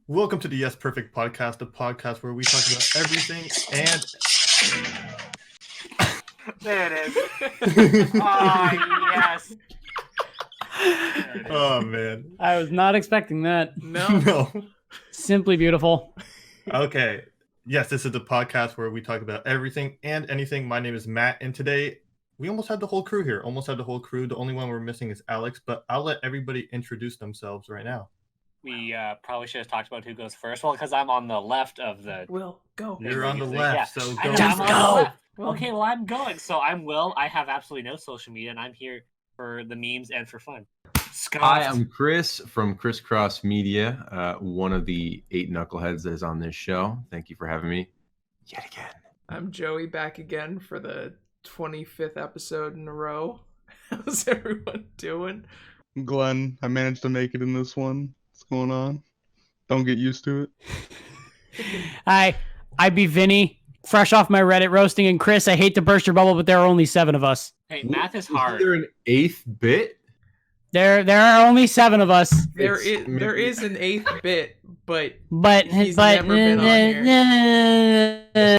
Welcome to the Yes Perfect podcast, the podcast where we talk about everything and There it is. Oh, yes. oh man. I was not expecting that. No. Simply beautiful. Okay. Yes, this is the podcast where we talk about everything and anything. My name is Matt, and today we almost had the whole crew here. The only one we're missing is Alex, but I'll let everybody introduce themselves right now. We probably should have talked about who goes first. Well, because I'm on the left of the... Will, go. You're on the left, so I go. know, Just I'm on go. the left. Okay, well, I'm going. So I'm Will. I have absolutely no social media, and I'm here for the memes and for fun. Scott. Hi, I'm Chris from ChrisCrossMedia, one of the 8 knuckleheads that is on this show. Thank you for having me yet again. I'm Joey, back again for the 25th episode in a row. How's everyone doing? Glen, I managed to make it in this one. What's going on? Don't get used to it. Hi, I be Vinnie, fresh off my Reddit roasting, and Chris, I hate to burst your bubble, but there are only 7 of us. Hey, math is Is hard. there an 8th bit? There are only 7 of us. There is an 8th bit, but He's never been on Yeah.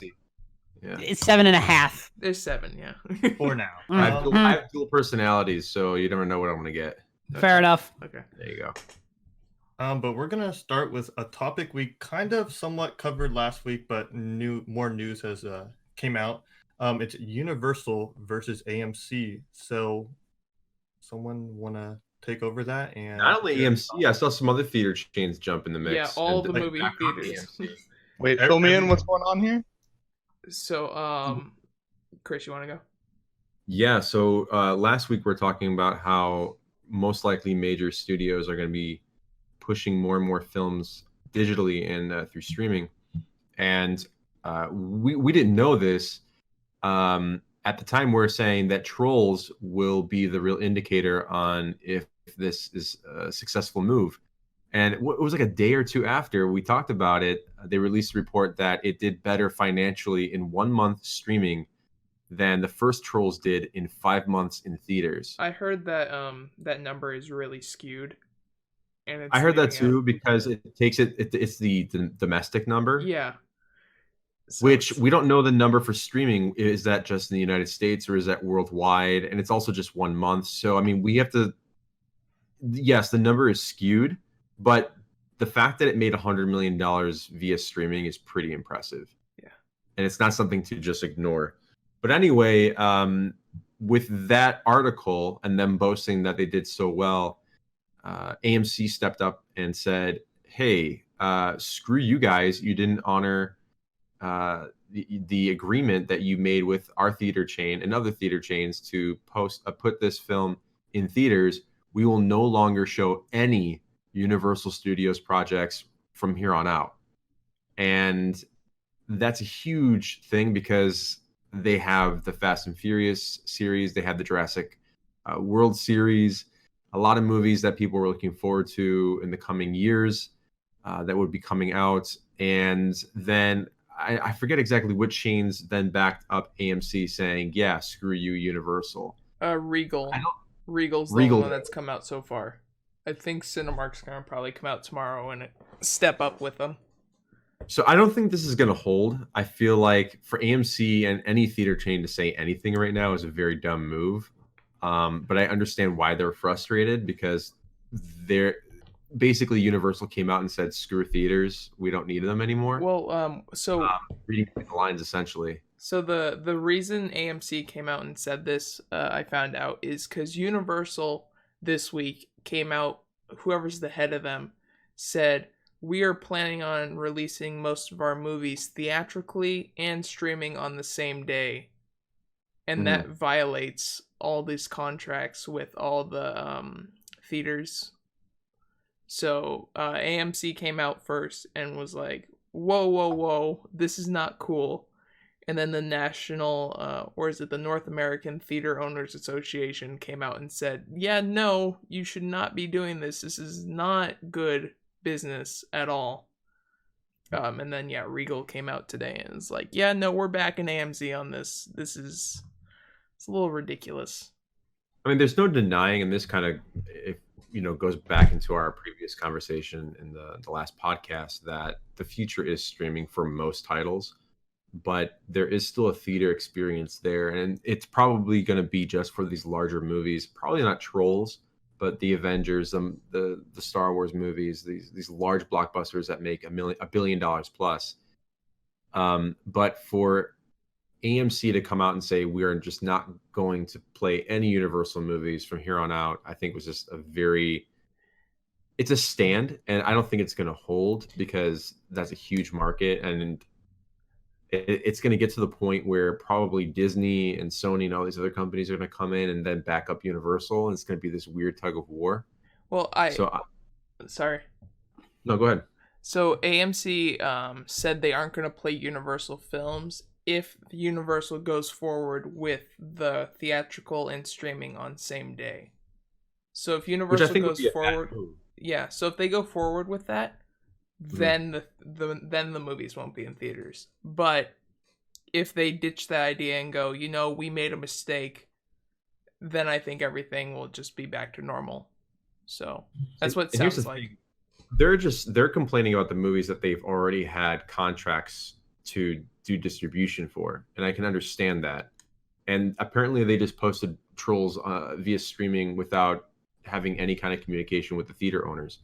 It's 7.5. there's 7, yeah. For now. I have dual personalities, so you never know what I'm going to get. Fair enough. Okay. There you go. But we're gonna start with a topic we kind of somewhat covered last week, but more news has came out. It's Universal versus AMC. So, someone wanna take over that? And Not only AMC, I saw some other theater chains jump in the mix. Yeah, all and the movie back on theaters. AMC. Wait, fill me in. What's going on here? So, Chris, you want to go? Yeah, so last week we are talking about how most likely major studios are going to be pushing more and more films digitally and through streaming. And we didn't know this. At the time, we are saying that Trolls will be the real indicator on if this is a successful move. And it was like a day or two after we talked about it, they released a report that it did better financially in 1 month streaming than the first Trolls did in 5 months in theaters. I heard that that number is really skewed. And it's I heard that leaving too out- because it takes it's the domestic number. Yeah. So Which it's- we don't know the number for streaming. Is that just in the United States or is that worldwide? And it's also just 1 month. So, I mean, we have to, yes, the number is skewed, but the fact that it made $100 million via streaming is pretty impressive. Yeah. And it's not something to just ignore. But anyway, with that article and them boasting that they did so well, AMC stepped up and said, hey, screw you guys. You didn't honor the agreement that you made with our theater chain and other theater chains to put this film in theaters. We will no longer show any Universal Studios projects from here on out. And that's a huge thing because they have the Fast and Furious series, they have the Jurassic World series, a lot of movies that people were looking forward to in the coming years that would be coming out. And then I forget exactly which chains then backed up AMC saying, yeah, screw you, Universal. Regal. Regal's the Regal. only one that's come out so far. I think Cinemark's gonna probably come out tomorrow and step up with them. So I don't think this is going to hold. I feel like for AMC and any theater chain to say anything right now is a very dumb move. But I understand why they're frustrated because they're basically Universal came out and said, screw theaters. We don't need them anymore. Well, so Reading between the lines, essentially. So the reason AMC came out and said this, I found out, is because Universal this week came out, whoever's the head of them, said, we are planning on releasing most of our movies theatrically and streaming on the same day. And that violates all these contracts with all the theaters. So AMC came out first and was like, whoa, this is not cool. And then the national, or is it the North American Theater Owners Association came out and said, yeah, no, you should not be doing this. This is not good business at all. And then, yeah, Regal came out today and was like, yeah, no, we're back in AMC on this. It's a little ridiculous. I mean, there's no denying in this kind of, if goes back into our previous conversation in the last podcast that the future is streaming for most titles, but there is still a theater experience there, and it's probably going to be just for these larger movies. Probably not Trolls, but the Avengers, the Star Wars movies, these large blockbusters that make $1 billion plus. But for AMC to come out and say we are just not going to play any Universal movies from here on out, I think was just it's a stand, and I don't think it's going to hold because that's a huge market, and it's going to get to the point where probably Disney and Sony and all these other companies are going to come in and then back up Universal, and it's going to be this weird tug of war. Well, sorry. No, go ahead. So AMC said they aren't going to play Universal films if Universal goes forward with the theatrical and streaming on same day. So if Universal goes forward, yeah. So if they go forward with that, then the movies won't be in theaters. But if they ditch that idea and go, we made a mistake, then I think everything will just be back to normal. So that's what it sounds like. They're complaining about the movies that they've already had contracts to do distribution for, and I can understand that. And apparently they just posted Trolls via streaming without having any kind of communication with the theater owners.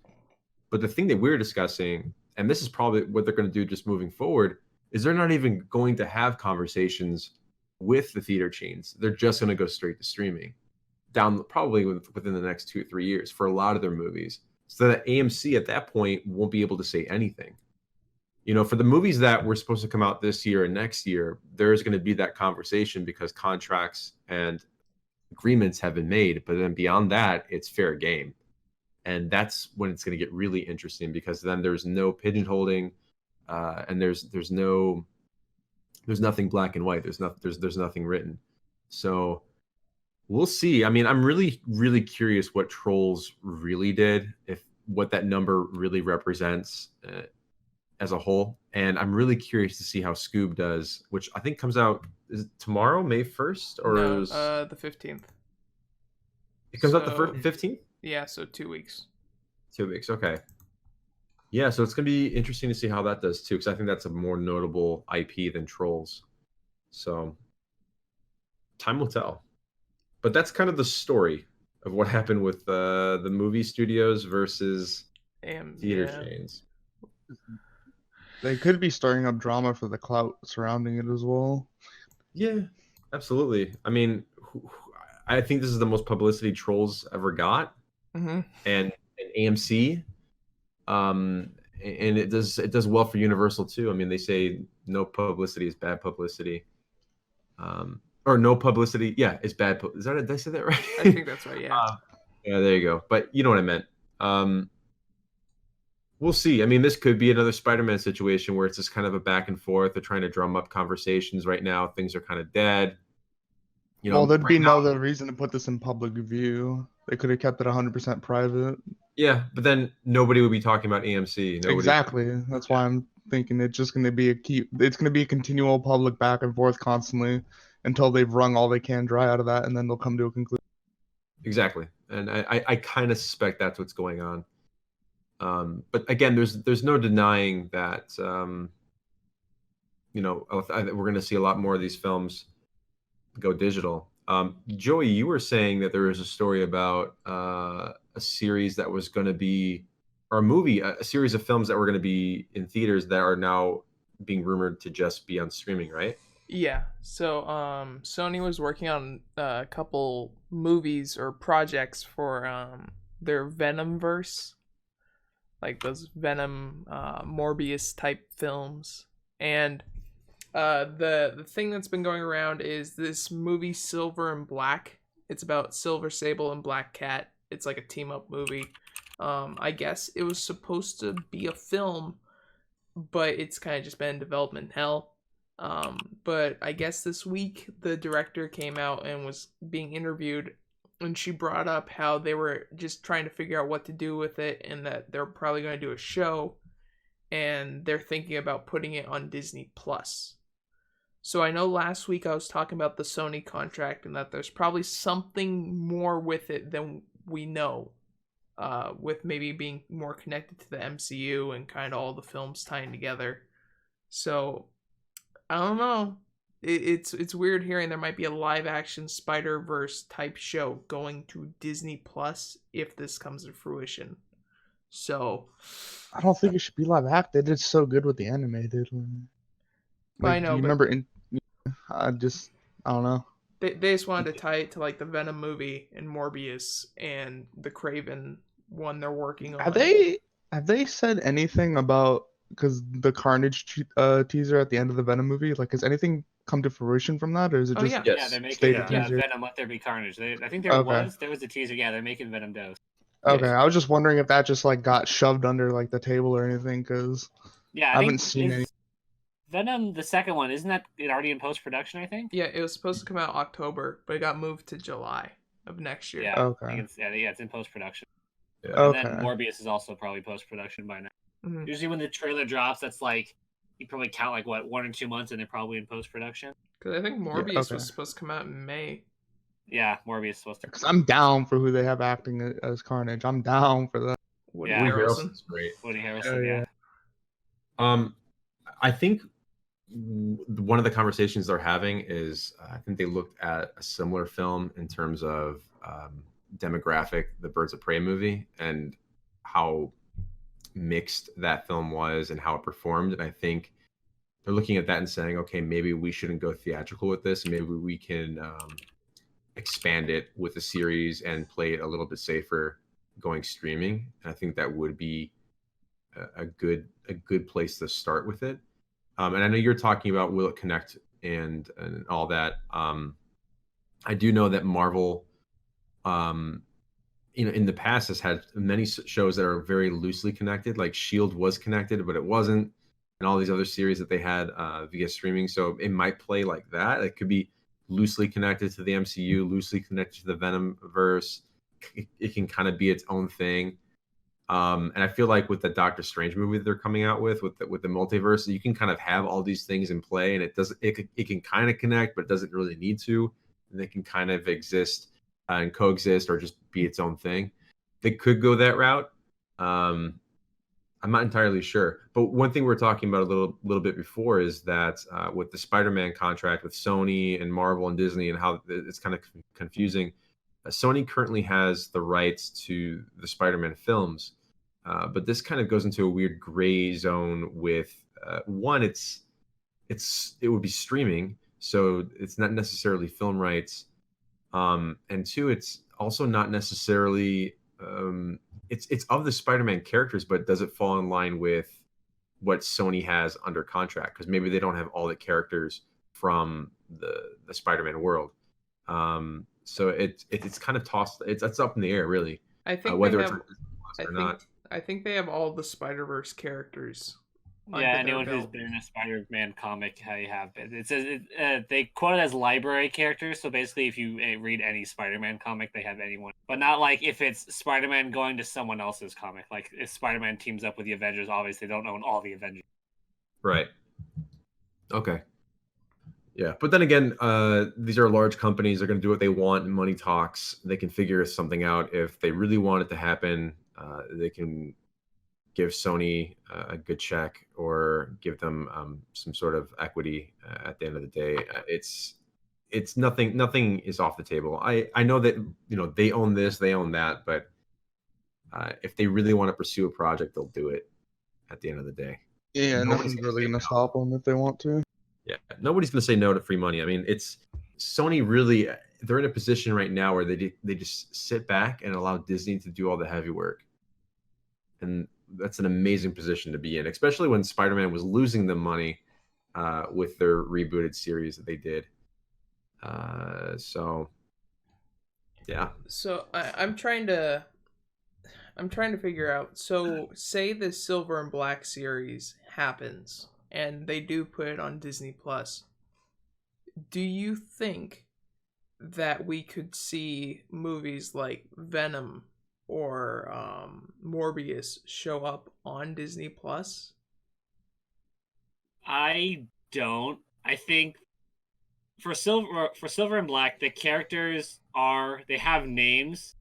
But the thing that we're discussing, and this is probably what they're going to do just moving forward, is they're not even going to have conversations with the theater chains. They're just going to go straight to streaming probably within the next 2 or 3 years for a lot of their movies, so that AMC at that point won't be able to say anything. For the movies that were supposed to come out this year and next year, there's going to be that conversation because contracts and agreements have been made. But then beyond that, it's fair game. And that's when it's going to get really interesting, because then there's no pigeonholing, and there's nothing black and white. There's nothing written. So we'll see. I mean, I'm really, really curious what Trolls really did, what that number really represents as a whole. And I'm really curious to see how Scoob does, which I think comes out, is it tomorrow, May 1st? Or the 15th. It comes out the 15th? Yeah, so 2 weeks. 2 weeks, okay. Yeah, so it's going to be interesting to see how that does too, because I think that's a more notable IP than Trolls. So time will tell. But that's kind of the story of what happened with the movie studios versus theater chains. They could be stirring up drama for the clout surrounding it as well. Yeah, absolutely. I mean, I think this is the most publicity Trolls ever got, and AMC, and it does well for Universal too. I mean, they say no publicity is bad publicity, or no publicity, yeah, is bad. Did I say that right? I think that's right. Yeah. Yeah, there you go. But you know what I meant. We'll see. I mean, this could be another Spider-Man situation where it's just kind of a back and forth. They're trying to drum up conversations right now. Things are kind of dead. Well, there'd be no other reason to put this in public view. They could have kept it 100% private. Yeah, but then nobody would be talking about AMC. Exactly. That's why I'm thinking it's just going to be it's going to be a continual public back and forth constantly until they've wrung all they can dry out of that, and then they'll come to a conclusion. Exactly. And I kind of suspect that's what's going on. But again, there's no denying that, we're going to see a lot more of these films go digital. Joey, you were saying that there was a story about a series that was going to be, or a series of films that were going to be in theaters that are now being rumored to just be on streaming, right? Yeah. So Sony was working on a couple movies or projects for their Venom verse, like those Venom Morbius type films. And the thing that's been going around is this movie Silver and Black. It's about Silver Sable and Black Cat. It's like a team up movie. I guess it was supposed to be a film, but it's kind of just been in development hell. But I guess this week the director came out and was being interviewed, and she brought up how they were just trying to figure out what to do with it, and that they're probably going to do a show, and they're thinking about putting it on Disney Plus. So I know last week I was talking about the Sony contract and that there's probably something more with it than we know. with maybe being more connected to the MCU and kind of all the films tying together. So I don't know. It's weird hearing there might be a live action Spider-Verse type show going to Disney Plus if this comes to fruition. So I don't think it should be live act. They did so good with the animated one. I Like, know, do you but remember? I don't know. they just wanted to tie it to like the Venom movie and Morbius and the Craven one they're working on. Have they said anything about, because the Carnage teaser at the end of the Venom movie? Like, has anything come to fruition from that, or is it Oh, just yeah. Yeah, Yes. they're making stated Yeah. teaser? Venom Let There Be Carnage. I think there Okay. was a teaser. Yeah, they're making Venom Dose. Okay, Yes. I was just wondering if that just like got shoved under like the table or anything, because Yeah, I haven't seen any. Venom, the second one, isn't that it already in post production? I think. Yeah, it was supposed to come out October, but it got moved to July of next year. Yeah, I Okay. think it's in post production. Yeah. And Okay. then Morbius is also probably post production by now. Mhm. Usually when the trailer drops, that's like you probably count like what 1 or 2 months, and they're probably in post production. Because I think Morbius okay. was supposed to come out in May. Yeah, Morbius is supposed to. Because I'm down for who they have acting as Carnage. I'm down for that. Woody Yeah. Woody Harrelson. Harrelson's great. Woody Oh, Harrelson. yeah. Yeah. I think one of the conversations they're having is I think they looked at a similar film in terms of demographic, the Birds of Prey movie, and how mixed that film was and how it performed. And I think they're looking at that and saying, okay, maybe we shouldn't go theatrical with this. Maybe we can expand it with a series and play it a little bit safer going streaming. And I think that would be a good place to start with it. And I know you're talking about will it connect and all that. I do know that Marvel, in the past has had many shows that are very loosely connected. Like Shield was connected, but it wasn't, and all these other series that they had via streaming. So it might play like that. It could be loosely connected to the MCU, loosely connected to the Venom verse. It can kind of be its own thing. And I feel like with the Doctor Strange movie that they're coming out with the multiverse, you can kind of have all these things in play, and it can kind of connect, but it doesn't really need to. And they can kind of exist and coexist, or just be its own thing. They could go that route. I'm not entirely sure. But one thing we were talking about a little bit before is that with the Spider-Man contract with Sony and Marvel and Disney, and how it's kind of confusing. Sony currently has the rights to the Spider-Man films, but this kind of goes into a weird gray zone with one, it would be streaming, so it's not necessarily film rights, and two, it's also not necessarily it's of the Spider-Man characters, but does it fall in line with what Sony has under contract? Because maybe they don't have all the characters from the Spider-Man world. So it's kind of tossed. It's up in the air, really. I think whether they it's have. or not. I think they have all the Spider-Verse characters. Yeah, under their anyone who's belt. been in a Spider-Man comic, how you have it. It says they quote it as library characters. So basically, if you read any Spider-Man comic, they have anyone, but not like if it's Spider-Man going to someone else's comic. Like if Spider-Man teams up with the Avengers, obviously they don't own all the Avengers. Right. Okay. Yeah, but then again, these are large companies. They're going to do what they want, and money talks. They can figure something out. If they really want it to happen, they can give Sony a good check or give them some sort of equity at the end of the day. It's nothing. Nothing is off the table. I know that they own this, they own that, but if they really want to pursue a project, they'll do it. At the end of the day. Yeah, Nobody's nothing's gonna really say gonna no. stop them if they want to. Yeah, nobody's going to say no to free money. I mean, it's Sony really, they're in a position right now where they just sit back and allow Disney to do all the heavy work. And that's an amazing position to be in, especially when Spider-Man was losing them money with their rebooted series that they did. So, yeah. So I'm trying to figure out. So say the Silver and Black series happens, and they do put it on Disney Plus. Do you think that we could see movies like Venom or Morbius show up on Disney Plus? I don't. I think for Silver and Black, the characters they have names,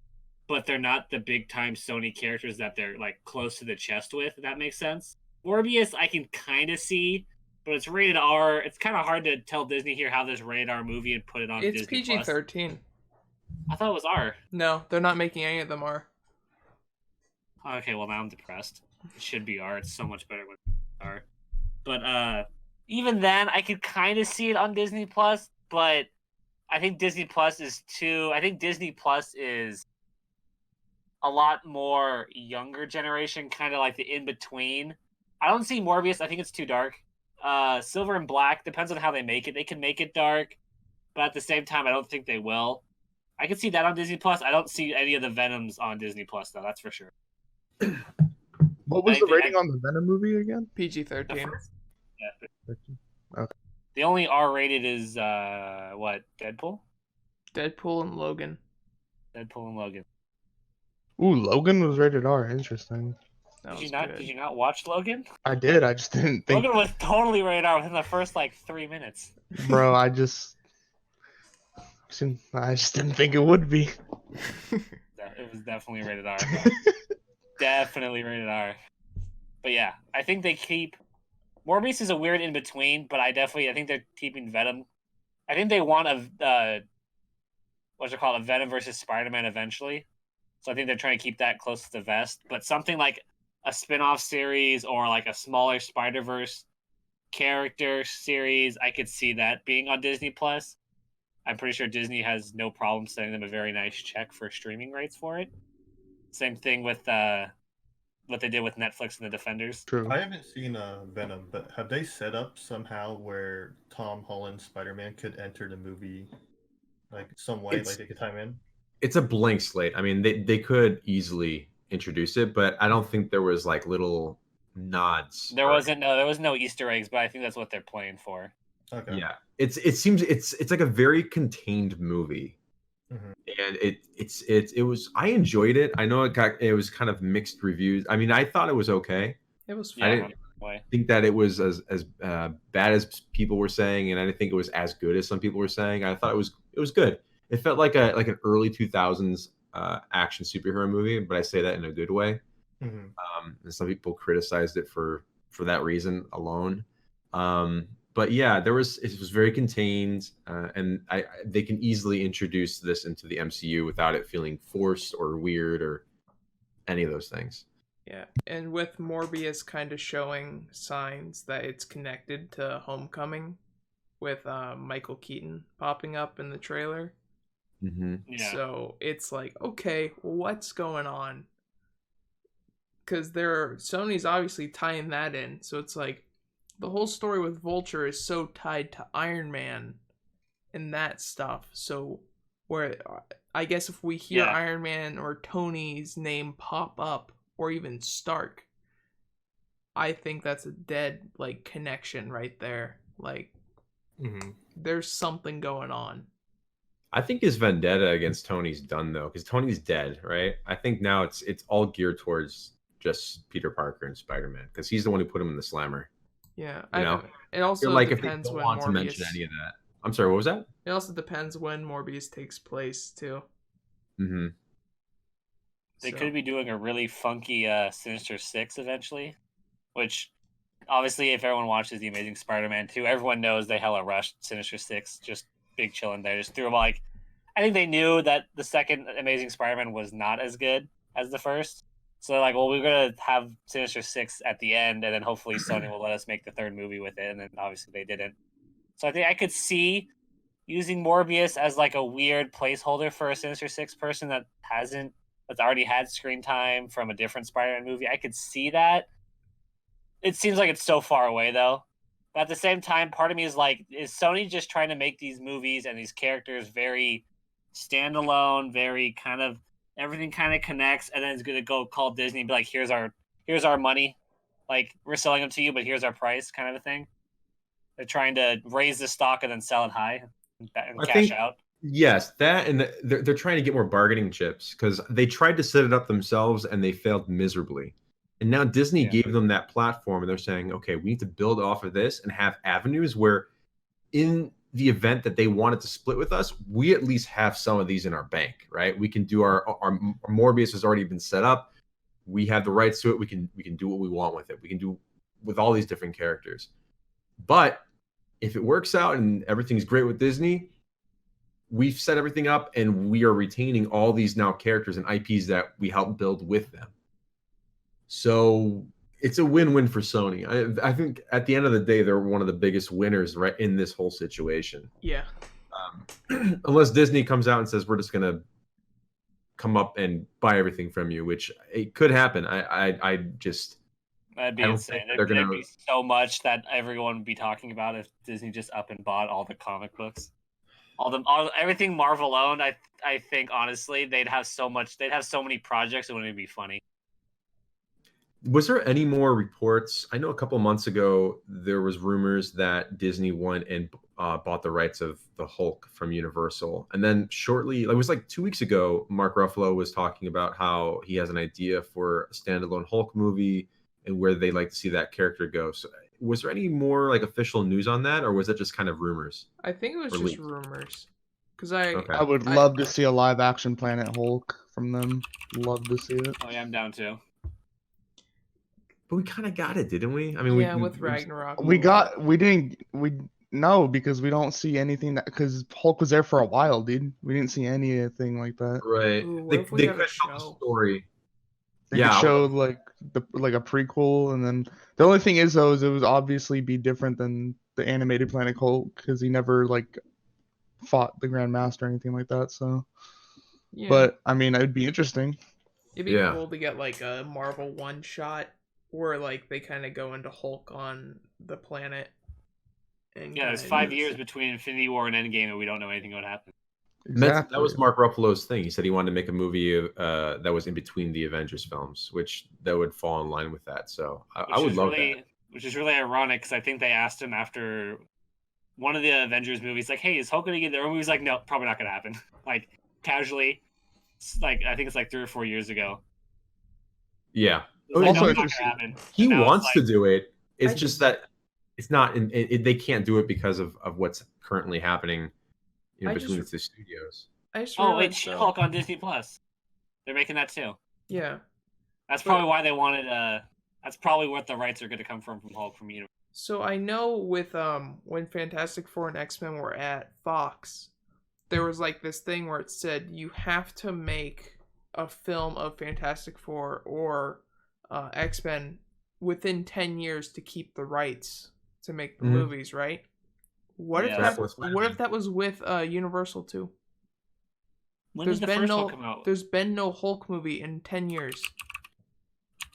but they're not the big time Sony characters that they're like close to the chest with. If that makes sense. Morbius, I can kind of see, but it's rated R. It's kind of hard to tell Disney here how this rated R movie and put it on It's Disney PG-13. I thought it was R. No, they're not making any of them R. Okay, well now I'm depressed. It should be R. It's so much better with R. But even then, I could kind of see it on Disney Plus. But I think Disney Plus is too. I think Disney Plus is a lot more younger generation, kind of like the in between. I don't see Morbius. I think it's too dark. Silver and Black depends on how they make it. They can make it dark, but at the same time, I don't think they will. I can see that on Disney Plus. I don't see any of the Venoms on Disney Plus though. That's for sure. What was the rating on the Venom movie again? PG-13. Yeah. Okay. The only R-rated is what? Deadpool Deadpool and Logan. and Logan. Ooh, Logan was rated R. Interesting. That Did was you not? good. Did you not watch Logan? I did. I just didn't think, Logan was totally rated R within the first like 3 minutes. bro. I just didn't think it would be. It was definitely rated R. Definitely rated R. But yeah, I think they keep Morbius is a weird in between, but I think they're keeping Venom. I think they want a Venom versus Spider-Man eventually. So I think they're trying to keep that close to the vest. But something like a spin-off series or like a smaller Spider-Verse character series, I could see that being on Disney Plus. I'm pretty sure Disney has no problem sending them a very nice check for streaming rights for it. Same thing with what they did with Netflix and the Defenders. True. I haven't seen Venom, but have they set up somehow where Tom Holland's Spider-Man could enter the movie, like some way, like they could time in? It's a blank slate. I mean, they could easily introduce it, but I don't think there was like little nods. There was no Easter eggs, but I think that's what they're playing for. Okay. Yeah, it seems it's like a very contained movie, and it was. I enjoyed it. I know it was kind of mixed reviews. I mean, I thought it was okay. It was Yeah, I fun. didn't think that it was as bad as people were saying, and I didn't think it was as good as some people were saying. I thought it was good. It felt like an early 2000s action superhero movie, but I say that in a good way. And some people criticized it for that reason alone. But yeah, it was very contained, and they can easily introduce this into the MCU without it feeling forced or weird or any of those things. Yeah, and with Morbius kind of showing signs that it's connected to Homecoming, with Michael Keaton popping up in the trailer. Yeah. So it's like, okay, what's going on? Because Sony's obviously tying that in. So it's like the whole story with Vulture is so tied to Iron Man and that stuff. So where I guess if we hear Iron Man or Tony's name pop up, or even Stark, I think that's a dead like connection right there. Like there's something going on. I think his vendetta against Tony's done though, because Tony's dead, right? I think now it's all geared towards just Peter Parker and Spider-Man, because he's the one who put him in the slammer. Yeah, You know? it also like depends if they when don't want Morbius. to mention any of that. I'm sorry, what was that? It also depends when Morbius takes place too. They could be doing a really funky Sinister Six eventually, which obviously if everyone watches The Amazing Spider-Man 2, everyone knows they hella rushed Sinister Six, just big chilling there. Just threw them like, I think they knew that the second Amazing Spider-Man was not as good as the first. So they're like, well, we're going to have Sinister Six at the end, and then hopefully Sony will let us make the third movie with it. And then obviously they didn't. So I think I could see using Morbius as like a weird placeholder for a Sinister Six person that's already had screen time from a different Spider-Man movie. I could see that. It seems like it's so far away though. But at the same time, part of me is like, is Sony just trying to make these movies and these characters very standalone, very kind of everything kind of connects, and then it's gonna go call Disney and be like, here's our money. Like, we're selling them to you, but here's our price, kind of a thing. They're trying to raise the stock and then sell it high and cash out. Yes, that, and they're trying to get more bargaining chips, because they tried to set it up themselves and they failed miserably. And now Disney gave them that platform, and they're saying, okay, we need to build off of this and have avenues where in the event that they wanted to split with us, we at least have some of these in our bank, right? We can do our Morbius has already been set up. We have the rights to it. We can do what we want with it. We can do with all these different characters. But if it works out and everything's great with Disney, we've set everything up and we are retaining all these now characters and IPs that we helped build with them. So it's a win-win for Sony. I think at the end of the day, they're one of the biggest winners right in this whole situation. Yeah. Unless Disney comes out and says, we're just going to come up and buy everything from you, which it could happen. I just... That'd be insane. There'd be so much that everyone would be talking about if Disney just up and bought all the comic books. Everything Marvel owned, I think honestly they'd have so many projects, it wouldn't be funny. Was there any more reports? I know a couple months ago there was rumors that Disney went and bought the rights of the Hulk from Universal, and then shortly, it was like 2 weeks ago, Mark Ruffalo was talking about how he has an idea for a standalone Hulk movie and where they like to see that character go. So was there any more like official news on that, or was it just kind of rumors? I think it was just rumors. Because I would love to see a live action Planet Hulk from them. Love to see it. Oh yeah, I'm down too. But we kind of got it, didn't we? I mean, with Ragnarok. No, because we don't see anything because Hulk was there for a while, dude. We didn't see anything like that. Right. Ooh, they could show the story. They could show like a prequel, and then the only thing is though, is it would obviously be different than the animated Planet Hulk because he never like fought the Grand Master or anything like that. So, yeah. But I mean, it'd be interesting. It'd be cool to get like a Marvel one shot where like they kind of go into Hulk on the planet. And yeah, there's 5 years between Infinity War and Endgame, and we don't know anything what happened. Exactly. That was Mark Ruffalo's thing. He said he wanted to make a movie that was in between the Avengers films, which that would fall in line with that. So I would love that. Which is really ironic because I think they asked him after one of the Avengers movies, like, "Hey, is Hulk gonna get there?" And he was like, "No, probably not gonna happen." Like casually, like I think it's like 3 or 4 years ago. Yeah. Like, also, no, not gonna happen. He wants to do it. It's just that it's not. They can't do it because of what's currently happening. Between the studios. Wait, She-Hulk on Disney Plus. They're making that too. Yeah, that's probably why they wanted. That's probably what the rights are going to come from Hulk from Universal. So I know with when Fantastic Four and X-Men were at Fox, there was like this thing where it said you have to make a film of Fantastic Four or X-Men within 10 years to keep the rights to make the movies, right? What if that was with Universal too? When did the first one come out? There's been no Hulk movie in 10 years.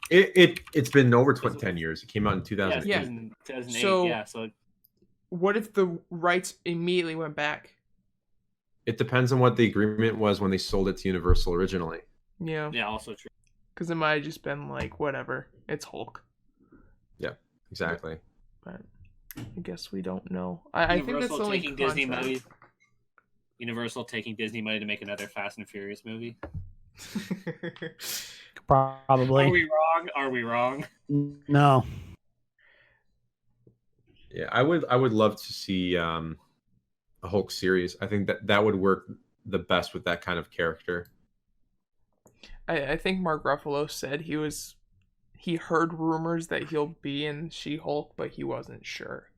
It's been over 10 years. It came out in 2008. Yeah. 2008. So what if the rights immediately went back? It depends on what the agreement was when they sold it to Universal originally. Yeah. Yeah, also true. Because it might have just been like, whatever, it's Hulk. Yeah, exactly. But I guess we don't know. I think that's the only contract. Universal taking Disney money to make another Fast and Furious movie. Probably. Are we wrong? No. Yeah, I would love to see a Hulk series. I think that would work the best with that kind of character. I think Mark Ruffalo said he heard rumors that he'll be in She-Hulk, but he wasn't sure.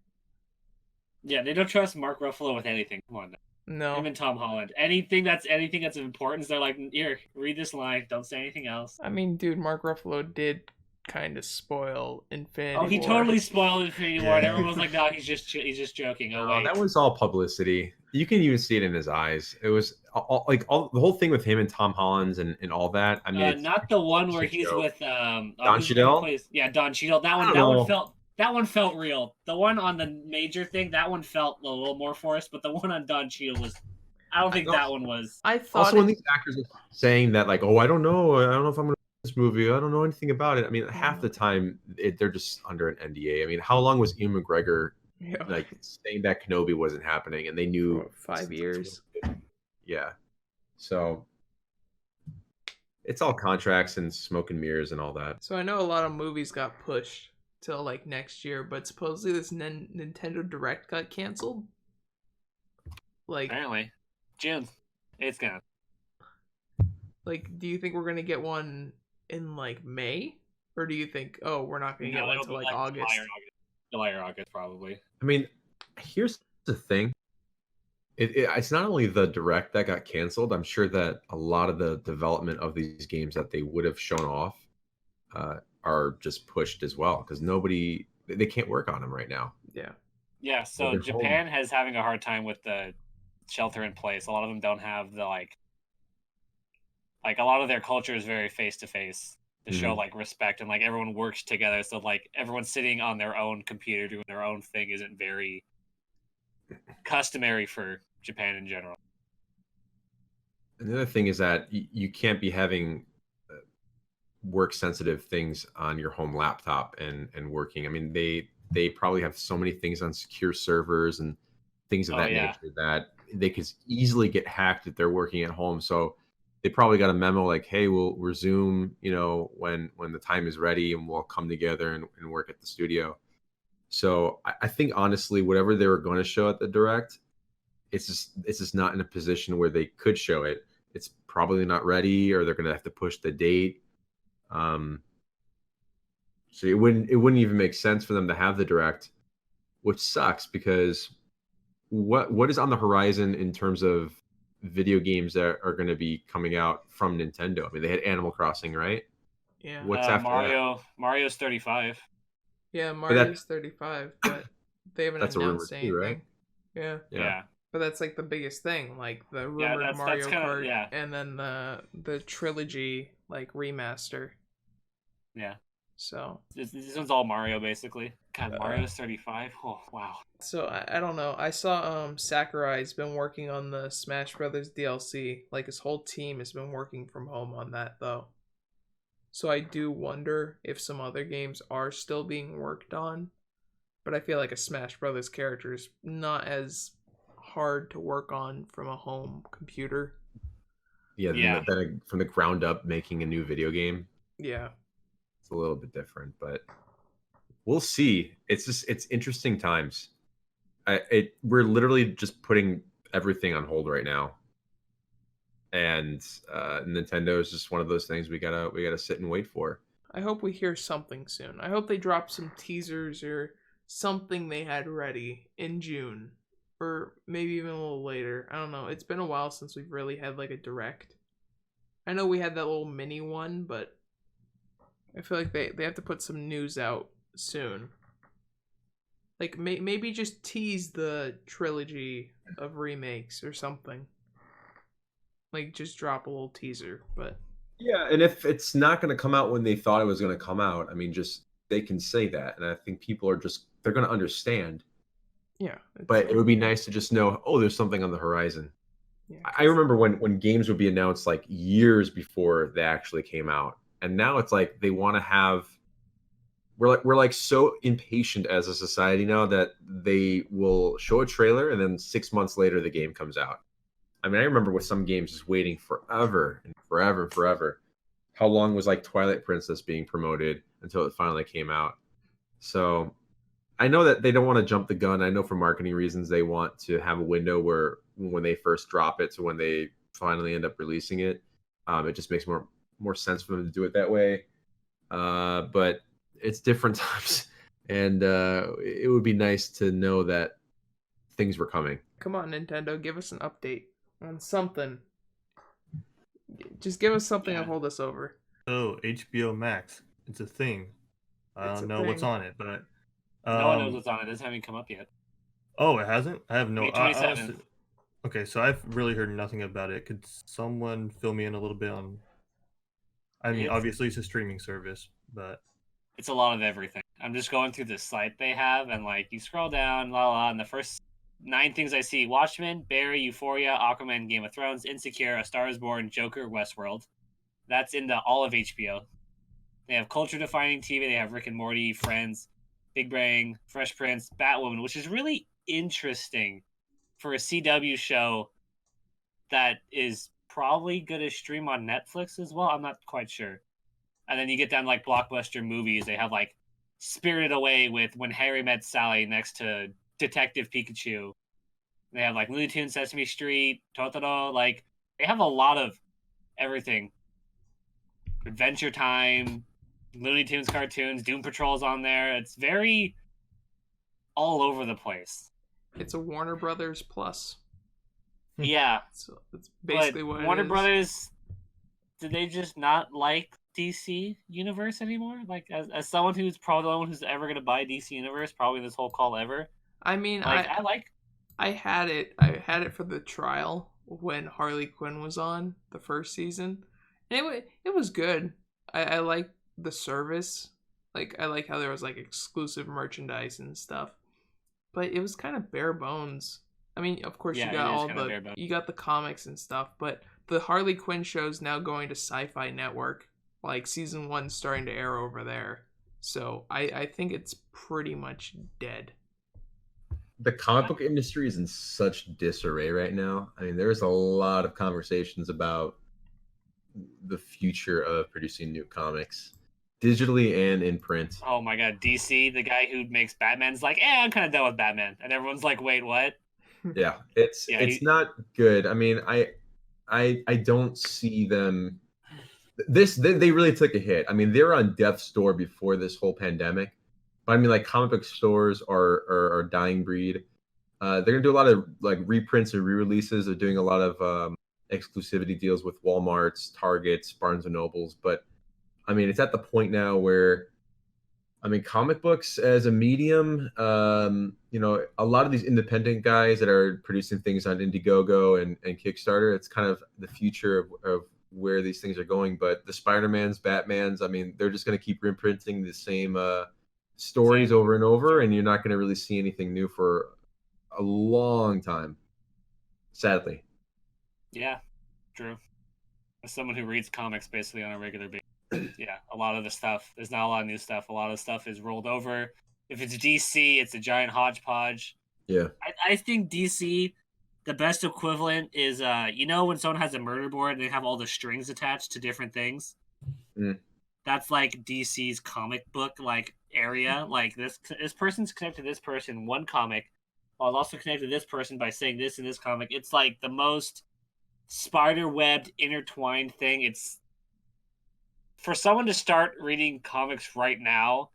Yeah, they don't trust Mark Ruffalo with anything. Come on. No. Him and Tom Holland. Anything that's of importance, they're like, here, read this line. Don't say anything else. I mean, dude, Mark Ruffalo did kind of spoil Infinity War. Oh, he totally spoiled Infinity War, and everyone was like, no, he's just joking. Oh, wait. That was all publicity. You can even see it in his eyes. It was the whole thing with him and Tom Holland and all that. I mean, not the one where he's with Don Cheadle. Yeah, Don Cheadle. That one felt real. The one on the major thing, that one felt a little more forced, but the one on Don Cheadle was. I don't think that one was. I thought also when these actors are saying that, like, oh, I don't know if I'm gonna do this movie. I don't know anything about it. I mean, half the time they're just under an NDA. I mean, how long was Ian McGregor like saying that Kenobi wasn't happening, and they knew 5 years? Yeah, so it's all contracts and smoke and mirrors and all that. So I know a lot of movies got pushed till like next year, but supposedly this Nintendo Direct got canceled. Like, Apparently, June. It's gonna. do you think we're gonna get one in like May, or do you think, oh, we're not gonna get one it'll until be like August? July or August, probably. I mean, here's the thing. It's not only the direct that got canceled. I'm sure that a lot of the development of these games that they would have shown off are just pushed as well because they can't work on them right now. Yeah. Yeah. So they're Japan has having a hard time with the shelter in place. A lot of them don't have the like a lot of their culture is very face to face to show like respect and like everyone works together. So like everyone's sitting on their own computer doing their own thing isn't very customary for Japan in general. And the other thing is that you can't be having work sensitive things on your home laptop and working. I mean, they probably have so many things on secure servers and things of that nature that they could easily get hacked if they're working at home. So they probably got a memo like, hey, we'll resume, when the time is ready and we'll come together and work at the studio. So I think honestly, whatever they were going to show at the direct, it's just not in a position where they could show it. It's probably not ready, or they're going to have to push the date. So it wouldn't even make sense for them to have the direct, which sucks because what is on the horizon in terms of video games that are going to be coming out from Nintendo? I mean, they had Animal Crossing, right? Yeah. What's after that? Mario's 35. Yeah, Mario's 35, but they haven't announced anything. Too, right? Yeah. But that's like the biggest thing, like the rumored Mario Kart, and then the trilogy like remaster. Yeah. So this one's all Mario basically. God, Mario's 35. Oh wow. So I don't know. I saw Sakurai's been working on the Smash Brothers DLC. Like his whole team has been working from home on that though. So I do wonder if some other games are still being worked on. But I feel like a Smash Brothers character is not as hard to work on from a home computer. Yeah. From the ground up making a new video game. Yeah. It's a little bit different, but we'll see. It's interesting times. We're literally just putting everything on hold right now. And Nintendo is just one of those things we gotta sit and wait for. I hope we hear something soon. I hope they drop some teasers or something they had ready in June, or maybe even a little later. I don't know. It's been a while since we've really had like a direct. I know we had that little mini one, but I feel like they have to put some news out soon. Like maybe just tease the trilogy of remakes or something. Like just drop a little teaser, but yeah, and if it's not going to come out when they thought it was going to come out, I mean, just they can say that, and I think people are they're going to understand. Yeah, but it would be nice to just know, oh, there's something on the horizon. Yeah, I remember when games would be announced like years before they actually came out, and now it's like they want to have. We're like so impatient as a society now that they will show a trailer and then 6 months later the game comes out. I mean, I remember with some games just waiting forever and forever and forever. How long was like Twilight Princess being promoted until it finally came out? So I know that they don't want to jump the gun. I know for marketing reasons they want to have a window where when they first drop it to when they finally end up releasing it, it just makes more sense for them to do it that way. But it's different times, and it would be nice to know that things were coming. Come on, Nintendo, give us an update on something. Just give us something to hold us over. Oh, HBO Max. It's a thing. I don't know what's on it, but no one knows what's on it. It hasn't come up yet. Oh, it hasn't? I have no. May 27th. Okay, so I've really heard nothing about it. Could someone fill me in a little bit on? I mean, obviously it's a streaming service, but it's a lot of everything. I'm just going through the site they have, and like you scroll down, and the first 9 things I see: Watchmen, Barry, Euphoria, Aquaman, Game of Thrones, Insecure, A Star Is Born, Joker, Westworld. That's in all of HBO. They have culture-defining TV. They have Rick and Morty, Friends, Big Bang, Fresh Prince, Batwoman, which is really interesting for a CW show that is probably going to stream on Netflix as well. I'm not quite sure. And then you get down like blockbuster movies. They have like Spirited Away with When Harry Met Sally next to Detective Pikachu. They have like Looney Tunes, Sesame Street, Totoro. Like they have a lot of everything. Adventure Time, Looney Tunes cartoons, Doom Patrol's on there. It's very all over the place. It's a Warner Brothers plus. Yeah. So that's basically but what Warner it is. Brothers, did they just not like DC Universe anymore? Like, as someone who's probably the only one who's ever going to buy DC Universe, probably this whole call ever. I mean, Like, I had it for the trial when Harley Quinn was on the first season. And it was good. I like the service. Like I like how there was like exclusive merchandise and stuff. But it was kind of bare bones. I mean, of course Yeah, you got it is all kinda bare bones. you got the comics and stuff, but the Harley Quinn show's now going to Sci-Fi Network. Like season 1's starting to air over there. So I think it's pretty much dead. The comic book industry is in such disarray right now. I mean, there's a lot of conversations about the future of producing new comics, digitally and in print. oh my god, DC, the guy who makes Batman's like, I'm kind of done with Batman. And everyone's like, wait, what? Yeah, it's not good. I mean, I don't see them. They really took a hit. I mean, they were on death's door before this whole pandemic. But I mean, like comic book stores are a dying breed. They're gonna do a lot of like reprints and re-releases. They're doing a lot of exclusivity deals with Walmart's, Targets, Barnes and Nobles. But I mean, it's at the point now where, I mean, comic books as a medium, you know, a lot of these independent guys that are producing things on Indiegogo and Kickstarter, it's kind of the future of where these things are going. But the Spider-Mans, Batmans, I mean, they're just going to keep reprinting the same stories over and over, and you're not going to really see anything new for a long time, sadly. Yeah, true. As someone who reads comics basically on a regular basis, yeah, a lot of the stuff, there's not a lot of new stuff. A lot of stuff is rolled over. If it's DC, it's a giant hodgepodge. Yeah. I think DC, the best equivalent is, you know, when someone has a murder board and they have all the strings attached to different things? Mm. That's like DC's comic book like area. Like this person's connected to this person in one comic, while also connected to this person by saying this in this comic. It's like the most spider-webbed, intertwined thing. It's for someone to start reading comics right now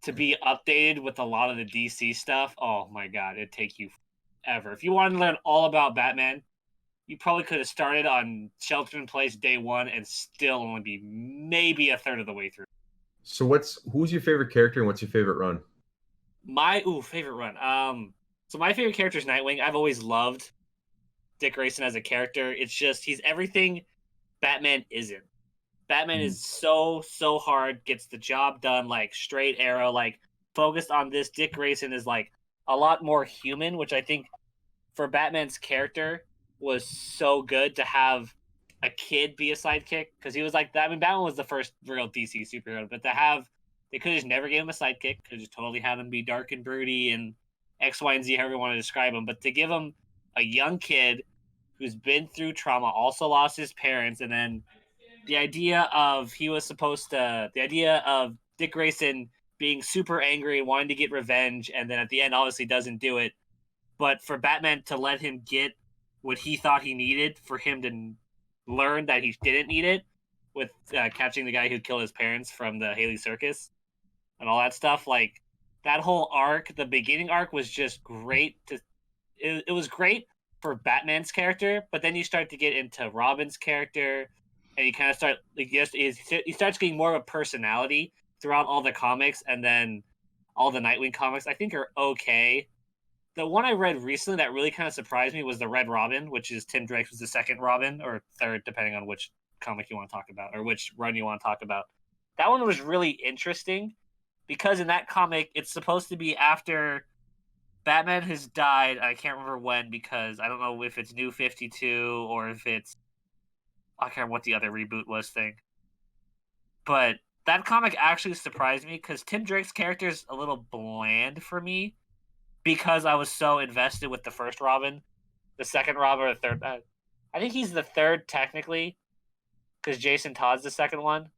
to be updated with a lot of the DC stuff. Oh my god, it'd take you forever. If you wanted to learn all about Batman, you probably could have started on Shelter in Place day 1 and still only be maybe a third of the way through. So who's your favorite character and what's your favorite run? My favorite run. So my favorite character is Nightwing. I've always loved Dick Grayson as a character. It's just he's everything Batman isn't. Batman is so hard, gets the job done, like straight arrow, like focused on this. Dick Grayson is like a lot more human, which I think for Batman's character was so good to have a kid be a sidekick, because he was like that. I mean, Batman was the first real DC superhero, but they could have just never gave him a sidekick, could just totally had him be dark and broody and X, Y, and Z, however you want to describe him. But to give him a young kid who's been through trauma, also lost his parents, and then the idea of Dick Grayson being super angry and wanting to get revenge, and then at the end obviously doesn't do it. But for Batman to let him get what he thought he needed, for him to learn that he didn't need it, with catching the guy who killed his parents from the Haley Circus and all that stuff, like that whole arc, the beginning arc was just great. It was great for Batman's character, but then you start to get into Robin's character, and you kind of start he starts getting more of a personality throughout all the comics, and then all the Nightwing comics I think are okay. The one I read recently that really kind of surprised me was the Red Robin, which is Tim Drake's was the second Robin, or third, depending on which comic you want to talk about or which run you want to talk about. That one was really interesting because in that comic, it's supposed to be after Batman has died. I can't remember when, because I don't know if it's New 52 or if it's, I can't remember what the other reboot was thing. But that comic actually surprised me because Tim Drake's character is a little bland for me, because I was so invested with the first Robin, the second Robin, or the third. I think he's the third technically, because Jason Todd's the second one.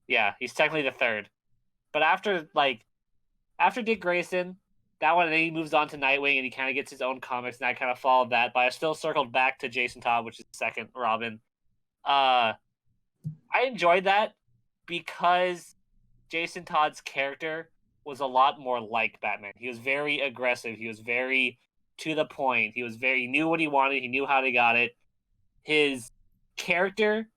Yeah, he's technically the third. But after Dick Grayson, that one, then he moves on to Nightwing, and he kind of gets his own comics, and I kind of followed that. But I still circled back to Jason Todd, which is the second Robin. I enjoyed that because Jason Todd's character was a lot more like Batman. He was very aggressive. He was very to the point. He knew what he wanted. He knew how they got it. His character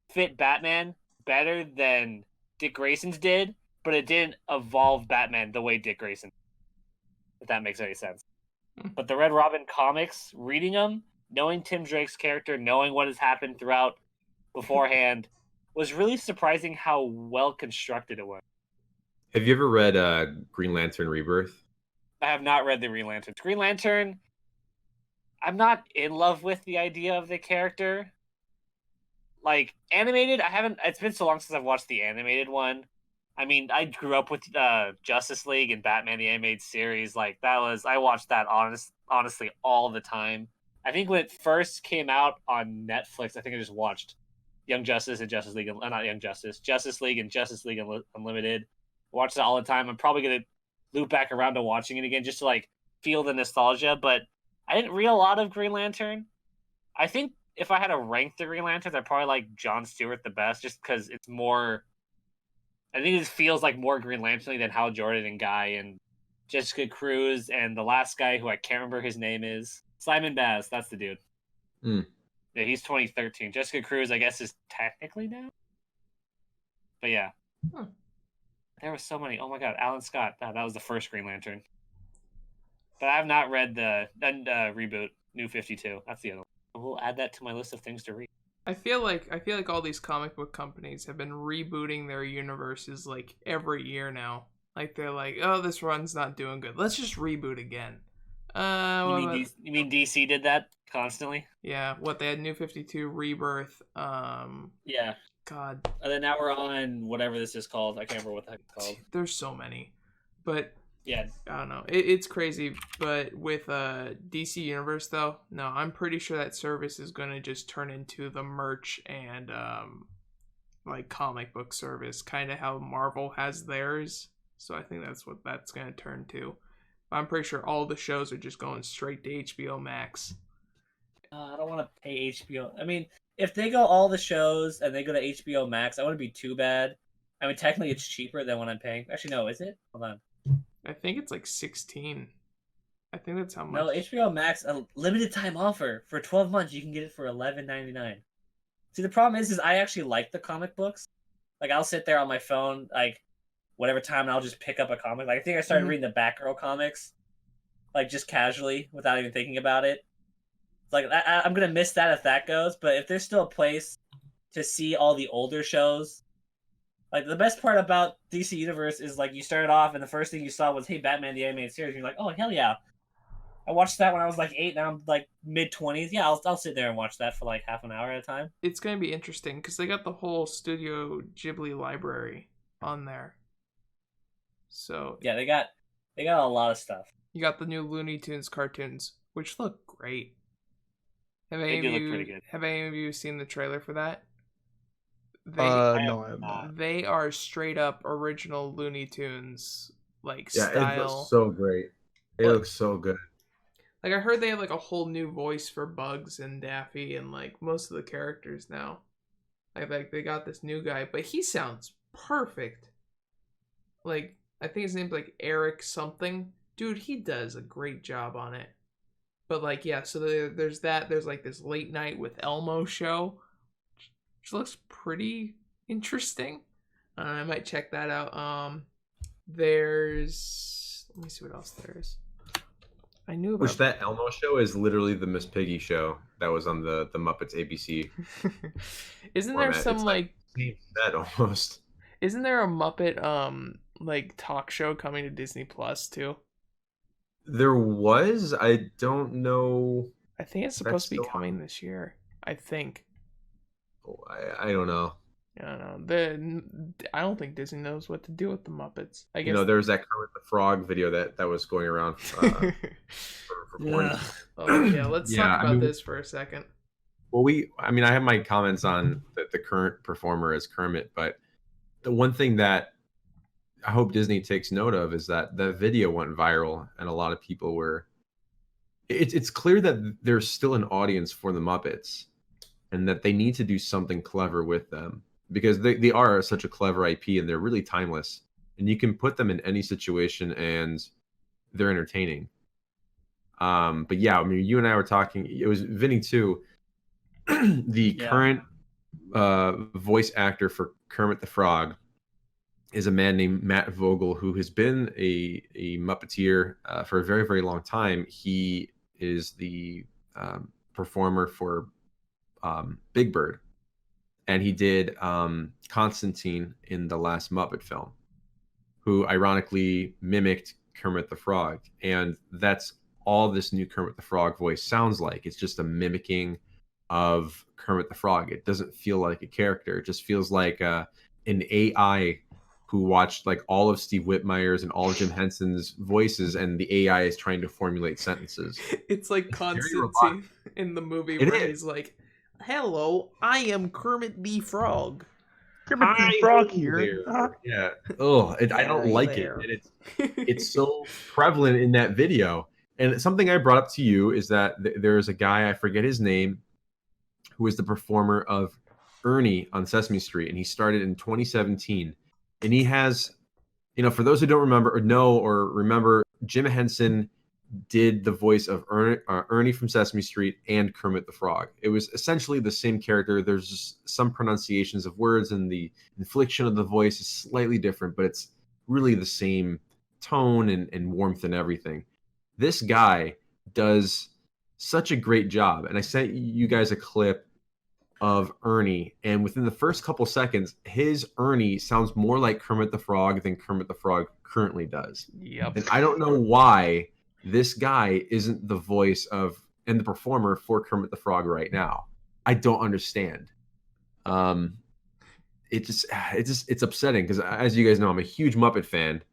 fit Batman better than Dick Grayson's did, but it didn't evolve Batman the way Dick Grayson did, if that makes any sense. But the Red Robin comics, reading them, knowing Tim Drake's character, knowing what has happened throughout beforehand, was really surprising how well constructed it was. Have you ever read Green Lantern Rebirth? I have not read the Green Lantern. Green Lantern, I'm not in love with the idea of the character. Like, animated, I haven't... It's been so long since I've watched the animated one. I mean, I grew up with Justice League and Batman the Animated Series. Like, I watched that honestly all the time. I think when it first came out on Netflix, I think I just watched Young Justice and Justice League... not Young Justice. Justice League and Justice League Unlimited. Watched it all the time. I'm probably going to loop back around to watching it again just to, like, feel the nostalgia. But I didn't read a lot of Green Lantern. I think if I had to rank the Green Lanterns, I'd probably like Jon Stewart the best, just because it's more... I think it feels like more Green Lantern than Hal Jordan and Guy and Jessica Cruz and the last guy who I can't remember his name is. Simon Baz, that's the dude. Mm. Yeah, he's 2013. Jessica Cruz, I guess, is technically now. But yeah. Huh. There were so many. Oh my god, Alan Scott. That was the first Green Lantern. But I have not read the reboot, New 52. That's the other one. We'll add that to my list of things to read. I feel like all these comic book companies have been rebooting their universes like every year now. Like they're like, oh, this run's not doing good. Let's just reboot again. You mean DC did that constantly? Yeah. What they had New 52, Rebirth. Yeah. God. And then now we're on whatever this is called. I can't remember what the heck it's called. There's so many, but yeah, I don't know. It's crazy. But with DC Universe though, no, I'm pretty sure that service is going to just turn into the merch and like comic book service, kind of how Marvel has theirs. So I think that's what that's going to turn to. But I'm pretty sure all the shows are just going straight to HBO Max. I don't want to pay HBO. I mean, if they go all the shows and they go to HBO Max, I wouldn't be too bad. I mean, technically it's cheaper than what I'm paying. Actually, no, is it? Hold on. I think it's like 16. I think that's how much. No, HBO Max, a limited time offer for 12 months. You can get it for $11.99. See, the problem is I actually like the comic books. Like, I'll sit there on my phone, like, whatever time, and I'll just pick up a comic. Like, I think I started reading the Batgirl comics, like, just casually, without even thinking about it. Like, I'm going to miss that if that goes, but if there's still a place to see all the older shows... Like, the best part about DC Universe is, like, you started off and the first thing you saw was, hey, Batman the Animated Series. And you're like, oh, hell yeah. I watched that when I was, like, 8, now I'm, like, mid-20s. Yeah, I'll sit there and watch that for, like, half an hour at a time. It's going to be interesting because they got the whole Studio Ghibli library on there. So... yeah, they got a lot of stuff. You got the new Looney Tunes cartoons, which look great. They do look pretty good. Have any of you seen the trailer for that? No, I have not. They are straight up original Looney Tunes like Yeah, style. it looks so great. It looks so good. Like I heard they have like a whole new voice for Bugs and Daffy and like most of the characters now. Like they got this new guy, but he sounds perfect. Like I think his name's like Eric something. Dude, he does a great job on it. But like yeah, so there's that. There's like this late night with Elmo show, which looks pretty interesting. I might check that out. There's let me see what else there is. I knew about that Elmo show is literally the Miss Piggy show that was on the Muppets ABC. Isn't there some it's like that almost? Isn't there a Muppet like talk show coming to Disney Plus too? There was. I don't know. I think it's supposed to be coming this year. I think. I don't know. I don't know. I don't think Disney knows what to do with the Muppets. I guess there's that Kermit the Frog video that was going around. For oh yeah, let's talk about this for a second. Well, I have my comments on the current performer as Kermit, but the one thing that I hope Disney takes note of is that the video went viral, and a lot of people were. It's clear that there's still an audience for the Muppets, and that they need to do something clever with them, because they are such a clever IP and they're really timeless, and you can put them in any situation and they're entertaining. But yeah, I mean, you and I were talking. It was Vinny too. The current voice actor for Kermit the Frog is a man named Matt Vogel, who has been a Muppeteer for a very, very long time. He is the performer for Big Bird, and he did Constantine in the last Muppet film, who ironically mimicked Kermit the Frog. And that's all this new Kermit the Frog voice sounds like. It's just a mimicking of Kermit the Frog. It doesn't feel like a character. It just feels like an AI who watched like all of Steve Whitmire's and all of Jim Henson's voices, and the AI is trying to formulate sentences. It's like Constantine in the movie where he's like, "Hello, I am Kermit the Frog. Kermit the Frog here." Yeah. Oh, I don't like it. And it's so prevalent in that video. And something I brought up to you is that there's a guy, I forget his name, who is the performer of Ernie on Sesame Street, and he started in 2017. And he has, for those who don't remember or know or remember, Jim Henson did the voice of Ernie from Sesame Street and Kermit the Frog. It was essentially the same character. There's just some pronunciations of words, and the inflection of the voice is slightly different, but it's really the same tone and warmth and everything. This guy does such a great job. And I sent you guys a clip of Ernie, and within the first couple seconds, his Ernie sounds more like Kermit the Frog than Kermit the Frog currently does. Yep. And I don't know why this guy isn't the voice of and the performer for Kermit the Frog right now. I don't understand. It's upsetting, because as you guys know, I'm a huge Muppet fan,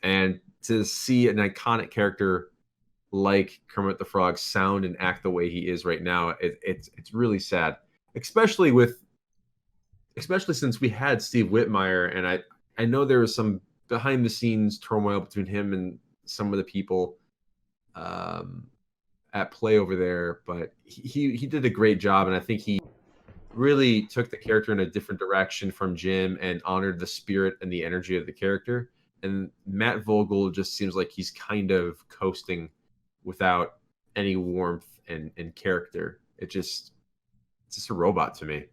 and to see an iconic character like Kermit the Frog sound and act the way he is right now, it's really sad. Especially since we had Steve Whitmire, and I know there was some behind the scenes turmoil between him and some of the people at play over there, but he did a great job, and I think he really took the character in a different direction from Jim and honored the spirit and the energy of the character. And Matt Vogel just seems like he's kind of coasting without any warmth and character. It's just a robot to me.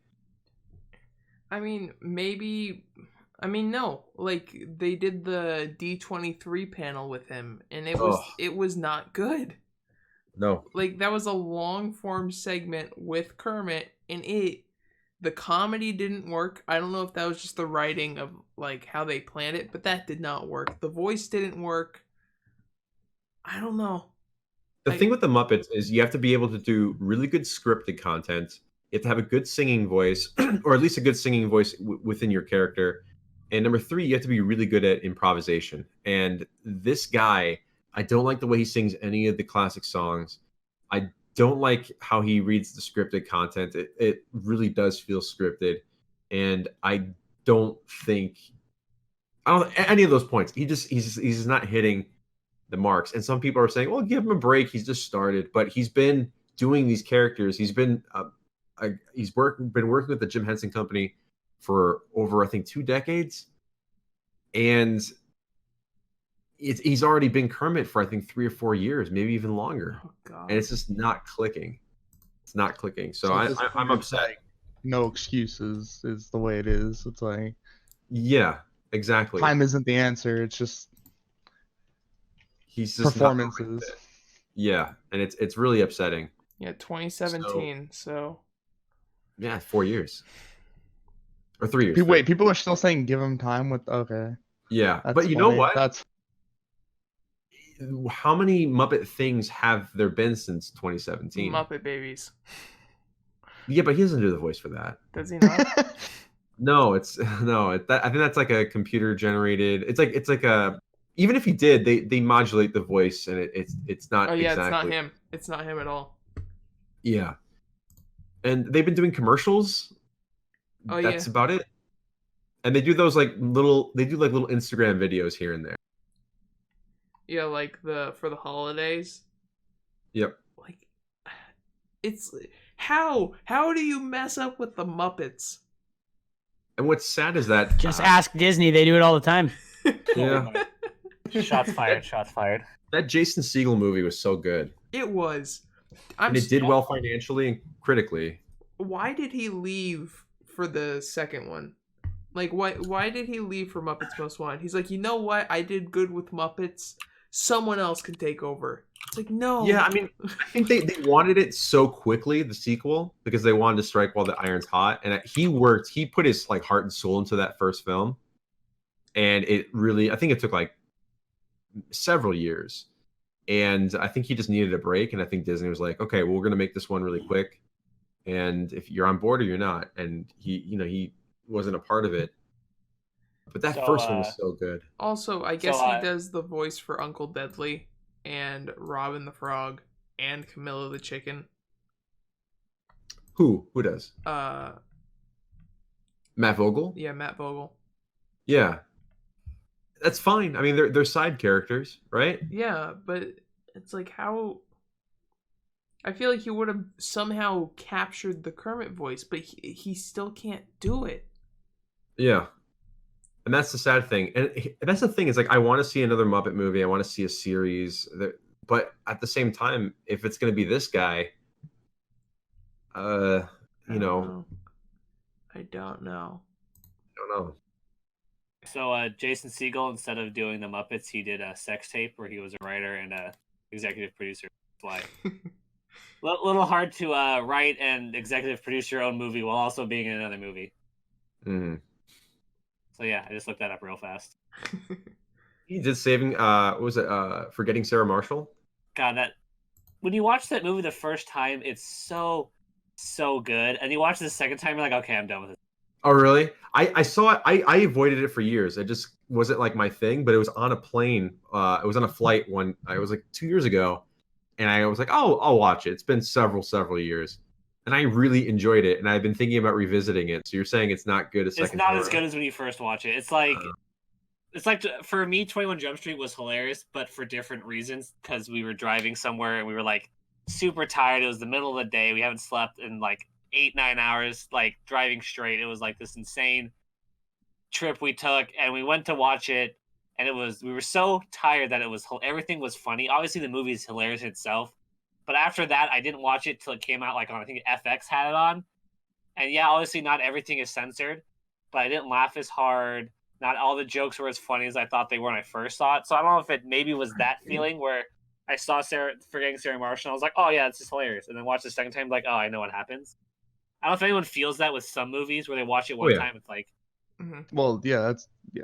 No. Like, they did the D23 panel with him, and it was not good. No. Like, that was a long form segment with Kermit, and the comedy didn't work. I don't know if that was just the writing of like how they planned it, but that did not work. The voice didn't work. I don't know. The thing with the Muppets is you have to be able to do really good scripted content. You have to have a good singing voice, or at least a good singing voice within your character. And number 3, you have to be really good at improvisation. And this guy, I don't like the way he sings any of the classic songs. I don't like how he reads the scripted content. It really does feel scripted. And I don't think any of those points. He's not hitting the marks. And some people are saying, well, give him a break. He's just started. But he's been doing these characters. He's been been working with the Jim Henson Company for over, I think, 2 decades. And he's already been Kermit for, I think, 3 or 4 years, maybe even longer. Oh, God. And it's just not clicking. It's not clicking. So I'm upset. No excuses is the way it is. It's like, yeah, exactly. Time isn't the answer. It's just he's just performances. Yeah, and it's really upsetting. Yeah, 2017. So yeah, 4 years or 3 years. Wait, people are still saying give him time with okay. Yeah, That's but you know funny. what? That's how many Muppet things have there been since 2017? Muppet Babies. Yeah, but he doesn't do the voice for that. Does he not? No, I think that's like a computer generated. It's like a, even if he did, they modulate the voice, and it's not. Oh yeah, exactly. It's not him. It's not him at all. Yeah, and they've been doing commercials. Oh That's yeah. about it. And they do those like little Instagram videos here and there. Yeah, like for the holidays. Yep. Like, it's how do you mess up with the Muppets? And what's sad is that Just ask Disney. They do it all the time. yeah, Shots fired. Shots fired. that Jason Segel movie was so good, It was. and it did well financially and critically. Why did he leave for the second one? Like, why did he leave for Muppets Most Wanted? He's like, you know what? I did good with Muppets. Someone else can take over. It's like, no. Yeah, I mean, I think they wanted it so quickly, the sequel, because they wanted to strike while the iron's hot. And he put his like heart and soul into that first film. And it really, I think it took like several years. And I think he just needed a break. And I think Disney was like, okay, well, we're going to make this one really quick. And if you're on board or you're not. And he wasn't a part of it. But that first one was so good. Also, I guess he does the voice for Uncle Deadly and Robin the Frog and Camilla the Chicken. Who does? Matt Vogel? Yeah, Matt Vogel. Yeah. That's fine. I mean, they're side characters, right? Yeah, but it's like how... I feel like he would have somehow captured the Kermit voice, but he still can't do it. Yeah. And that's the sad thing. And that's the thing. Is like, I want to see another Muppet movie. I want to see a series. But at the same time, if it's going to be this guy, I don't know. So Jason Segel, instead of doing the Muppets, he did a sex tape where he was a writer and a executive producer. That's why. Little hard to write and executive produce your own movie while also being in another movie. Mm-hmm. So yeah, I just looked that up real fast. He did Saving, what was it, Forgetting Sarah Marshall? God, when you watch that movie the first time, it's so good. And you watch it the second time, you're like, okay, I'm done with it. Oh, really? I saw it. I avoided it for years. It just wasn't like my thing, but it was on a plane. It was on a flight it was like 2 years ago. And I was like, oh, I'll watch it. It's been several years. And I really enjoyed it. And I've been thinking about revisiting it. So you're saying it's not good a second time? It's not as good as when you first watch it. It's like for me, 21 Jump Street was hilarious, but for different reasons. Because we were driving somewhere and we were like super tired. It was the middle of the day. We haven't slept in like 8-9 hours, like driving straight. It was like this insane trip we took, and we went to watch it. And we were so tired that everything was funny. Obviously, the movie is hilarious itself. But after that, I didn't watch it till it came out, like on, I think FX had it on. And yeah, obviously not everything is censored, but I didn't laugh as hard. Not all the jokes were as funny as I thought they were when I first saw it. So I don't know if it maybe was that feeling where I saw Forgetting Sarah Marshall, and I was like, oh yeah, this is hilarious. And then watched the second time, like, oh, I know what happens. I don't know if anyone feels that with some movies where they watch it one time, it's like... Mm-hmm. Well, yeah,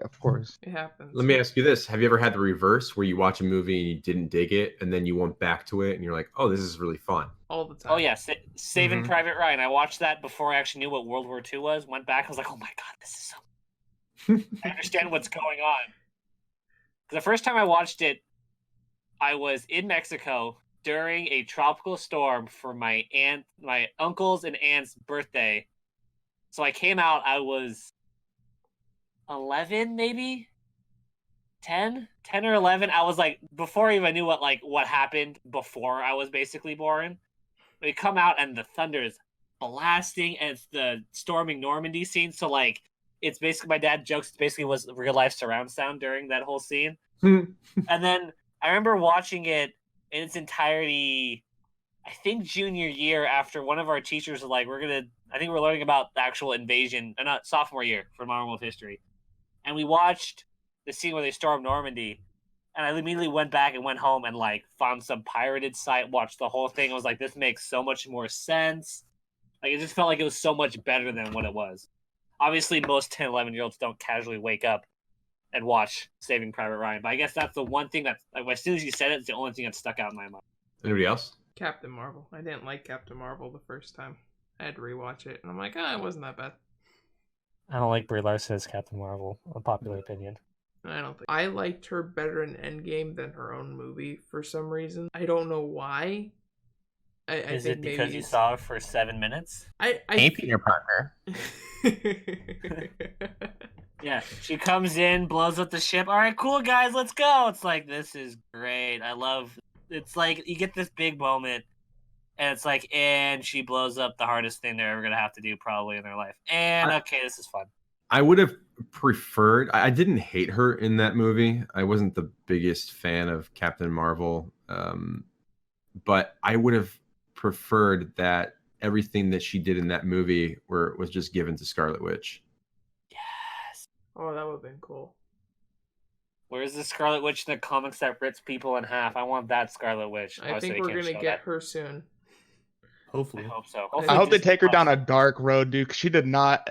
of course. It happens. Let me ask you this. Have you ever had the reverse where you watch a movie and you didn't dig it and then you went back to it and you're like, oh, this is really fun? All the time. Oh, yeah. Saving Private Ryan. I watched that before I actually knew what World War II was. Went back. I was like, oh, my God, this is so... I understand what's going on. The first time I watched it, I was in Mexico during a tropical storm for my uncle's and aunt's birthday. So I came out, I was 11, maybe 10 or 11. I was like, before I even knew what happened before I was basically born. We come out and the thunder is blasting and it's the storming Normandy scene. So like, it's basically, my dad jokes, it basically was real life surround sound during that whole scene. And then I remember watching it in its entirety, I think junior year, after one of our teachers was like, I think we're learning about the actual invasion, not sophomore year for Modern World History. And we watched the scene where they stormed Normandy. And I immediately went back and went home and like found some pirated site, watched the whole thing. I was like, this makes so much more sense. Like, it just felt like it was so much better than what it was. Obviously, most 10, 11-year-olds don't casually wake up and watch Saving Private Ryan. But I guess that's the one thing that, like, as soon as you said it, it's the only thing that stuck out in my mind. Anybody else? Captain Marvel. I didn't like Captain Marvel the first time. I had to rewatch it. And I'm like, it wasn't that bad. I don't like Brie Larson as Captain Marvel. A popular opinion. I don't think I liked her better in Endgame than her own movie for some reason. I don't know why. Is it because you saw her for 7 minutes? Hey, Peter Parker. Yeah, she comes in, blows up the ship. All right, cool guys, let's go. It's like, this is great. I love. It's like you get this big moment, and it's like, and she blows up the hardest thing they're ever gonna have to do probably in their life. And okay, this is fun. I would have preferred. I didn't hate her in that movie. I wasn't the biggest fan of Captain Marvel, but I would have preferred that everything that she did in that movie was just given to Scarlet Witch. Yes. Oh, that would have been cool. Where's the Scarlet Witch in the comics that rips people in half? I want that Scarlet Witch. I think we're gonna get her soon. I Hopefully. hope so. I hope they take her down a dark road, dude. 'Cause she did not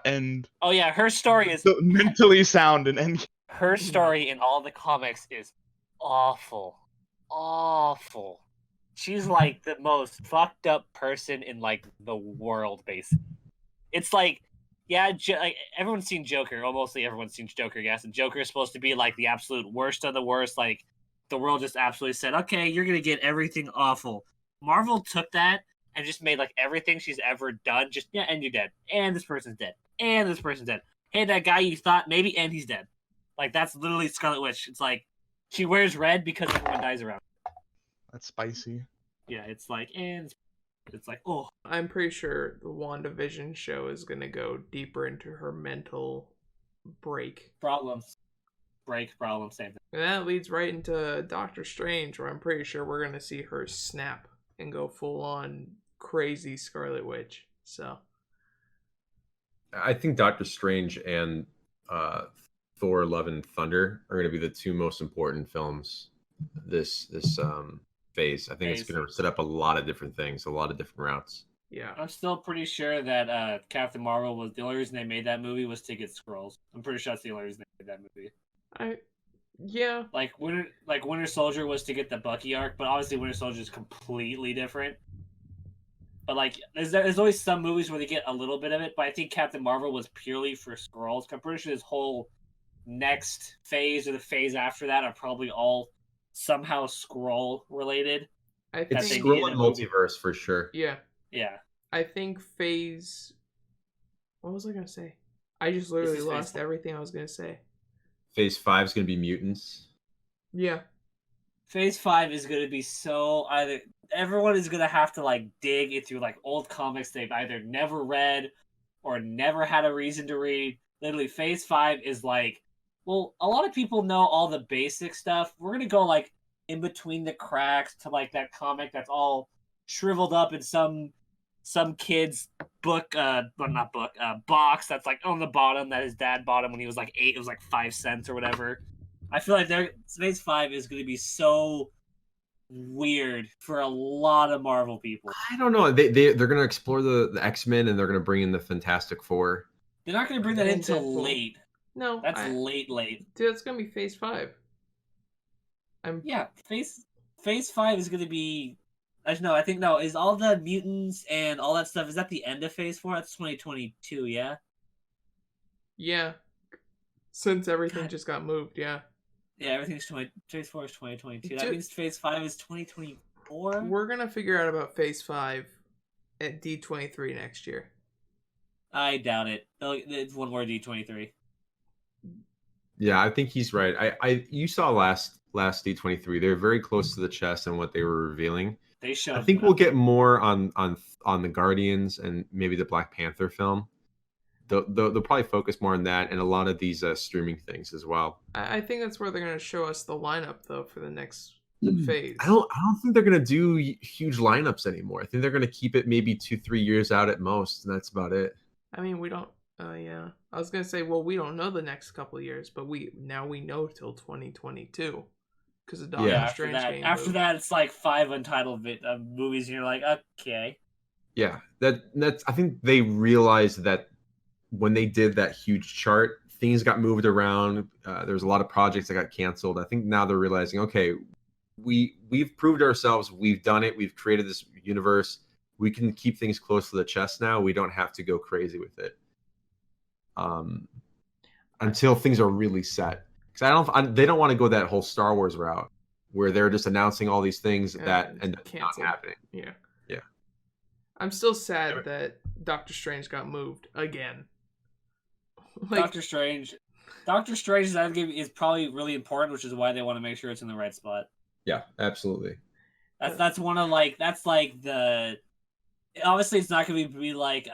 end Oh yeah, her story is so mentally sound and her story in all the comics is awful. Awful. She's like the most fucked up person in like the world, basically. It's like, yeah, like, everyone's seen Joker. Or mostly everyone's seen Joker, yes. And Joker is supposed to be like the absolute worst of the worst. Like, the world just absolutely said, okay, you're gonna get everything awful. Marvel took that and just made like everything she's ever done just, yeah, and you're dead. And this person's dead. And this person's dead. Hey, that guy you thought maybe, and he's dead. Like, that's literally Scarlet Witch. It's like, she wears red because everyone dies around her. that's spicy. Yeah, it's like, and it's like, oh. I'm pretty sure the WandaVision show is gonna go deeper into her mental break. Problems. Break, problem, same thing. And that leads right into Doctor Strange, where I'm pretty sure we're gonna see her snap and go full on crazy Scarlet Witch. So I think Doctor Strange and Thor: Love and Thunder are going to be the two most important films this phase. I think it's going to set up a lot of different things, a lot of different routes. yeah, I'm still pretty sure that Captain Marvel was the only reason they made that movie was to get Skrulls. I'm pretty sure that's the only reason they made that movie. yeah. Like Winter Soldier was to get the Bucky arc, but obviously Winter Soldier is completely different. But like, there's always some movies where they get a little bit of it. But I think Captain Marvel was purely for Skrulls. I'm pretty sure this whole next phase or the phase after that are probably all somehow Skrull related. I think It's Skrull and multiverse for sure. Yeah, yeah. I think phase. What was I gonna say? I just literally lost everything I was gonna say. Phase 5 is going to be mutants. Yeah. Phase 5 is going to be so either everyone is going to have to like dig into like old comics they've either never read or never had a reason to read. Literally, Phase 5 is like, well, a lot of people know all the basic stuff. We're going to go like in between the cracks to like that comic that's all shriveled up in some kid's book, box that's like on the bottom that his dad bought him when he was like 8. It was like 5 cents or whatever. I feel like Phase 5 is going to be so weird for a lot of Marvel people. I don't know. They're going to explore the X-Men and they're going to bring in the Fantastic Four. They're not going to bring that in until late. No, that's late. Dude, that's going to be Phase 5. Yeah, Phase 5 is going to be. I think is all the mutants and all that stuff, is that the end of Phase 4? That's 2022, yeah? Yeah. Since everything just got moved, yeah. Yeah, everything's Phase 4 is 2022. That means Phase 5 is 2024? We're going to figure out about Phase 5 at D23 next year. I doubt it. It's one more D23. Yeah, I think he's right. You saw last D23. They were very close to the chest and what they were revealing. They showed. I think we'll get more on the Guardians and maybe the Black Panther film. They'll probably focus more on that and a lot of these streaming things as well. I think that's where they're going to show us the lineup though for the next phase. I don't think they're going to do huge lineups anymore. I think they're going to keep it maybe 2-3 years out at most, and that's about it. I mean, we don't. Yeah, I was going to say, well, we don't know the next couple of years, but we know till 2022 because of Doctor Strange. After that, it's like 5 untitled movies, and you're like, okay. Yeah, that's. I think they realized that when they did that huge chart, things got moved around. There was a lot of projects that got canceled. I think now they're realizing, okay, we've proved ourselves. We've done it. We've created this universe. We can keep things close to the chest now. We don't have to go crazy with it until things are really set. Because they don't want to go that whole Star Wars route where they're just announcing all these things that end up not happening. Yeah. Yeah. I'm still sad that Doctor Strange got moved again. Like, Doctor Strange. Doctor Strange's Endgame is probably really important, which is why they want to make sure it's in the right spot. Yeah, absolutely. That's one of that's like the. Obviously, it's not going to be like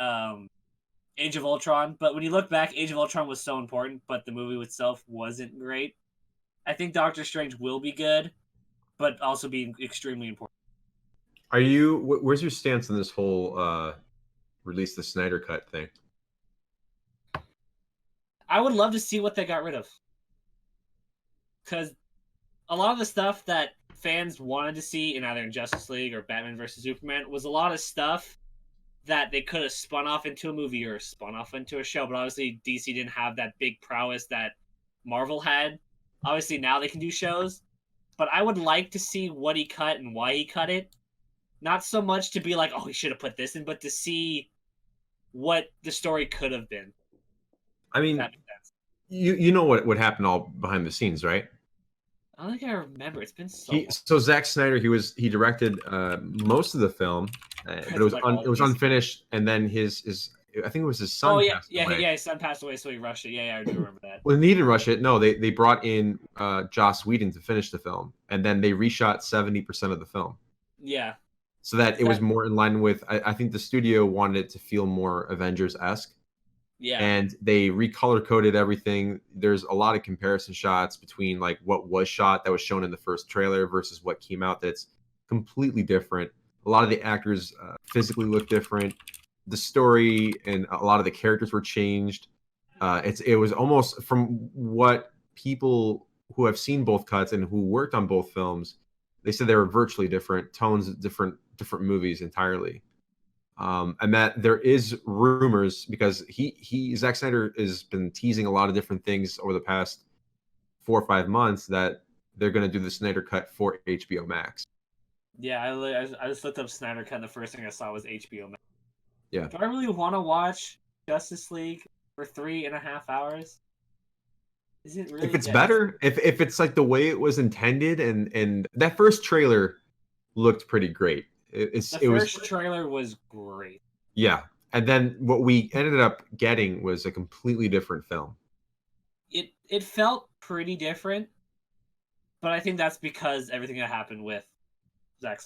Age of Ultron, but when you look back, Age of Ultron was so important, but the movie itself wasn't great. I think Doctor Strange will be good, but also be extremely important. Are you? Where's your stance on this whole release the Snyder Cut thing? I would love to see what they got rid of, because a lot of the stuff that fans wanted to see in either Justice League or Batman vs Superman was a lot of stuff that they could have spun off into a movie or spun off into a show, but obviously DC didn't have that big prowess that Marvel had. Obviously now they can do shows, but I would like to see what he cut and why he cut it. Not so much to be like, oh, he should have put this in, but to see what the story could have been. I mean, you know what happened all behind the scenes, right? I don't think I remember. It's been so long. So Zack Snyder, he directed most of the film, but it was unfinished, and then his I think it was his son. His son passed away, so he rushed it. Yeah, I do remember that. Well, they didn't rush it. No, they brought in Joss Whedon to finish the film, and then they reshot 70% of the film. Yeah. So that it was more in line with. I think the studio wanted it to feel more Avengers-esque. Yeah. And they recolor coded everything. There's a lot of comparison shots between like what was shot that was shown in the first trailer versus what came out that's completely different. A lot of the actors physically look different. The story and a lot of the characters were changed. It was almost, from what people who have seen both cuts and who worked on both films, they said they were virtually different tones, different movies entirely. And that there is rumors, because Zack Snyder has been teasing a lot of different things over the past 4 or 5 months, that they're going to do the Snyder Cut for HBO Max. Yeah, I just looked up Snyder Cut, and the first thing I saw was HBO Max. Yeah. Do I really want to watch Justice League for 3.5 hours? Is it really? If it's better, if it's like the way it was intended, and that first trailer looked pretty great. The first trailer was great. Yeah, and then what we ended up getting was a completely different film. It felt pretty different, but I think that's because everything that happened with Zack.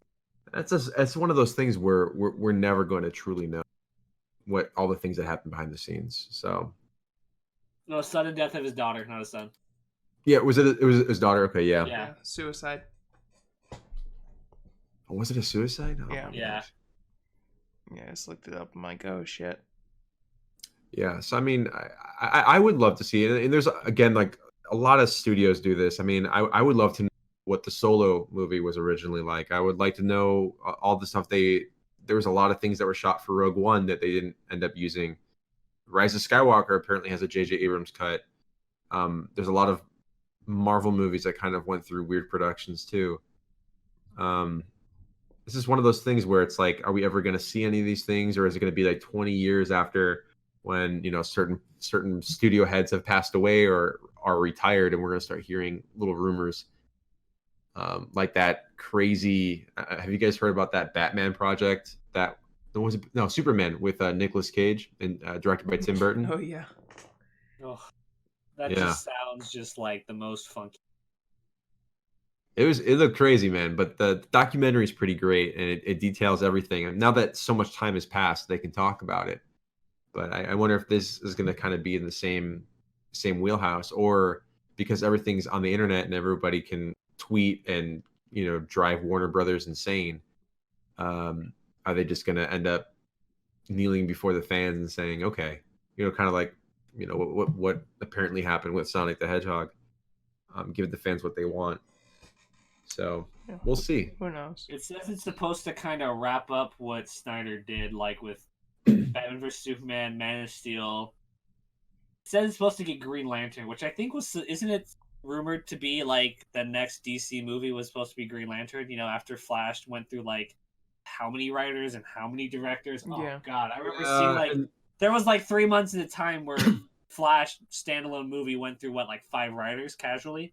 That's one of those things where we're never going to truly know what all the things that happened behind the scenes. So, no, sudden death of his daughter, not his son. Yeah, it was his daughter. Okay, yeah. Yeah, suicide. Oh, was it a suicide? Oh, yeah. Yeah. Yeah, I just looked it up. I'm like, oh shit. Yeah, so I mean, I would love to see it, and there's again like a lot of studios do this. I mean, I would love to know what the Solo movie was originally like. I would like to know all the stuff there was a lot of things that were shot for Rogue One that they didn't end up using. Rise of Skywalker apparently has a J.J. Abrams cut. There's a lot of Marvel movies that kind of went through weird productions too. This is one of those things where it's like, are we ever going to see any of these things, or is it going to be like 20 years after, when certain studio heads have passed away or are retired, and we're going to start hearing little rumors like that crazy? Have you guys heard about that Batman project? Superman with Nicolas Cage and directed by Tim Burton. Oh yeah. Oh, that just sounds just like the most funky. It looked crazy, man, but the documentary is pretty great, and it details everything. And now that so much time has passed, they can talk about it. But I wonder if this is going to kind of be in the same wheelhouse, or because everything's on the internet and everybody can tweet and drive Warner Brothers insane. Are they just going to end up kneeling before the fans and saying, okay, kind of like what apparently happened with Sonic the Hedgehog, give the fans what they want. So we'll see. Who knows? It says it's supposed to kind of wrap up what Snyder did, like with Batman vs Superman, Man of Steel. It says it's supposed to get Green Lantern, which I think isn't it rumored to be like the next DC movie was supposed to be Green Lantern? After Flash went through like how many writers and how many directors? Oh God, I remember seeing there was like 3 months at a time where Flash standalone movie went through 5 writers casually.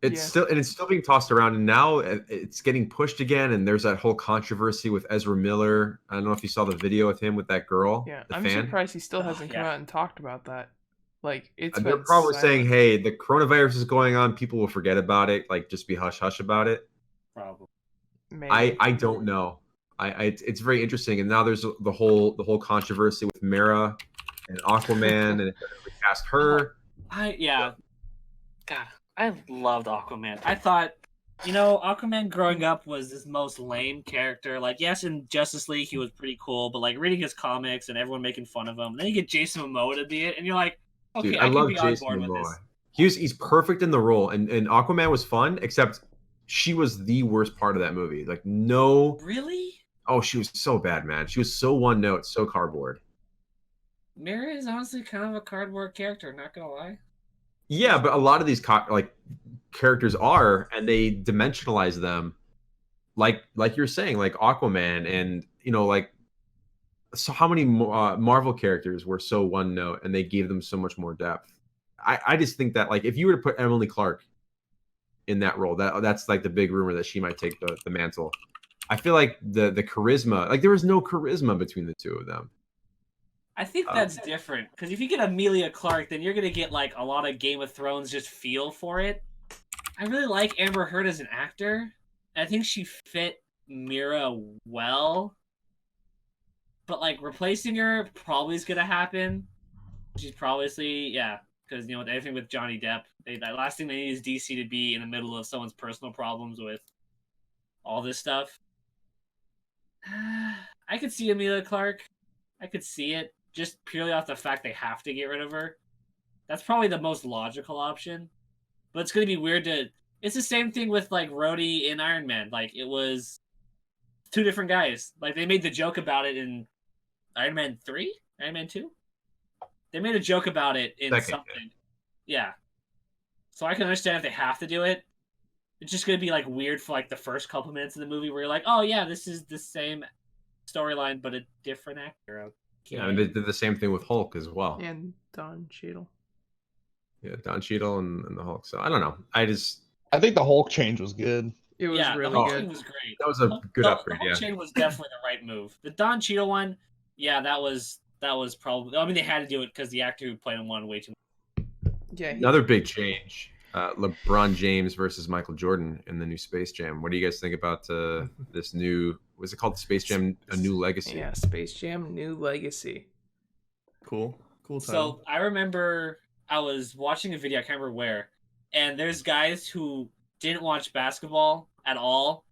It's still being tossed around, and now it's getting pushed again. And there's that whole controversy with Ezra Miller. I don't know if you saw the video of him with that girl. Yeah, I'm surprised he still hasn't come out and talked about that. Like it's And they're been probably silent. saying, "Hey, the coronavirus is going on. People will forget about it. Like, just be hush hush about it." Probably. Maybe. I don't know. It's very interesting. And now there's the whole controversy with Mera and Aquaman, and if they're gonna recast her. God, I loved Aquaman. I thought, Aquaman growing up was this most lame character. Like, yes, in Justice League he was pretty cool, but like reading his comics and everyone making fun of him, and then you get Jason Momoa to be it, and you're like, okay, Dude, I can love be on Jason board with Momoa. this. He's perfect in the role, and Aquaman was fun, except she was the worst part of that movie. Like, no, Really? oh, she was so bad, man. She was so one note, so cardboard. Mira is honestly kind of a cardboard character, not gonna lie. Yeah, but a lot of these characters are, and they dimensionalize them, like you're saying, like Aquaman, and like, so how many Marvel characters were so one note, and they gave them so much more depth. I just think that, like, if you were to put Emily Clark in that role, that's like the big rumor that she might take the mantle. I feel like the charisma, like there was no charisma between the two of them. I think that's different, because if you get Emilia Clarke, then you're gonna get like a lot of Game of Thrones just feel for it. I really like Amber Heard as an actor. I think she fit Mira well, but like replacing her probably is gonna happen. She's probably because with everything with Johnny Depp, the last thing they need is DC to be in the middle of someone's personal problems with all this stuff. I could see Emilia Clarke. I could see it just purely off the fact they have to get rid of her. That's probably the most logical option. But it's going to be weird to... It's the same thing with, like, Rhodey in Iron Man. Like, it was two different guys. Like, they made the joke about it in Iron Man 3? Iron Man 2? They made a joke about it in something. Yeah. So I can understand if they have to do it. It's just going to be, like, weird for, like, the first couple minutes of the movie where you're like, oh, yeah, this is the same storyline, but a different actor. Okay. Yeah, and they did the same thing with Hulk as well. And Don Cheadle. Yeah, Don Cheadle and the Hulk. So I don't know. I think the Hulk change was good. It was really the Hulk good. Chain was great. That was a good upgrade. The Hulk Chain was definitely the right move. The Don Cheadle one, yeah, that was probably. I mean, they had to do it because the actor who played him won way too much. Yeah. Another big change: LeBron James versus Michael Jordan in the new Space Jam. What do you guys think about this new? Was it called Space Jam: A New Legacy? Yeah, Space Jam: New Legacy. Cool title. So I remember I was watching a video. I can't remember where, and there's guys who didn't watch basketball at all,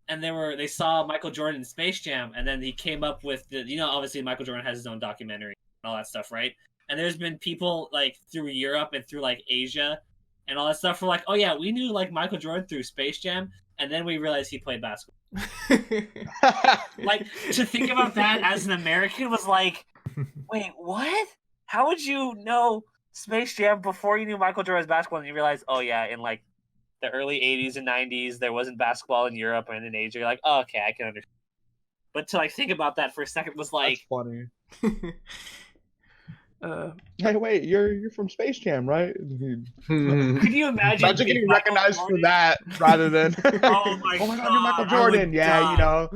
and they saw Michael Jordan in Space Jam, and then he came up with obviously Michael Jordan has his own documentary and all that stuff, right? And there's been people like through Europe and through like Asia and all that stuff who are like, oh yeah, we knew like Michael Jordan through Space Jam, and then we realized he played basketball. Like, to think about that as an American was like, wait, what? How would you know Space Jam before you knew Michael Jordan's basketball, and you realize, oh yeah, in like the early 80s and 90s, there wasn't basketball in Europe and in Asia. You're like, oh, okay, I can understand. But to like think about that for a second was like, that's funny. Hey, wait, you're from Space Jam, right? Could you imagine? Imagine getting recognized for that rather than oh my god, you're Michael Jordan. Yeah, die.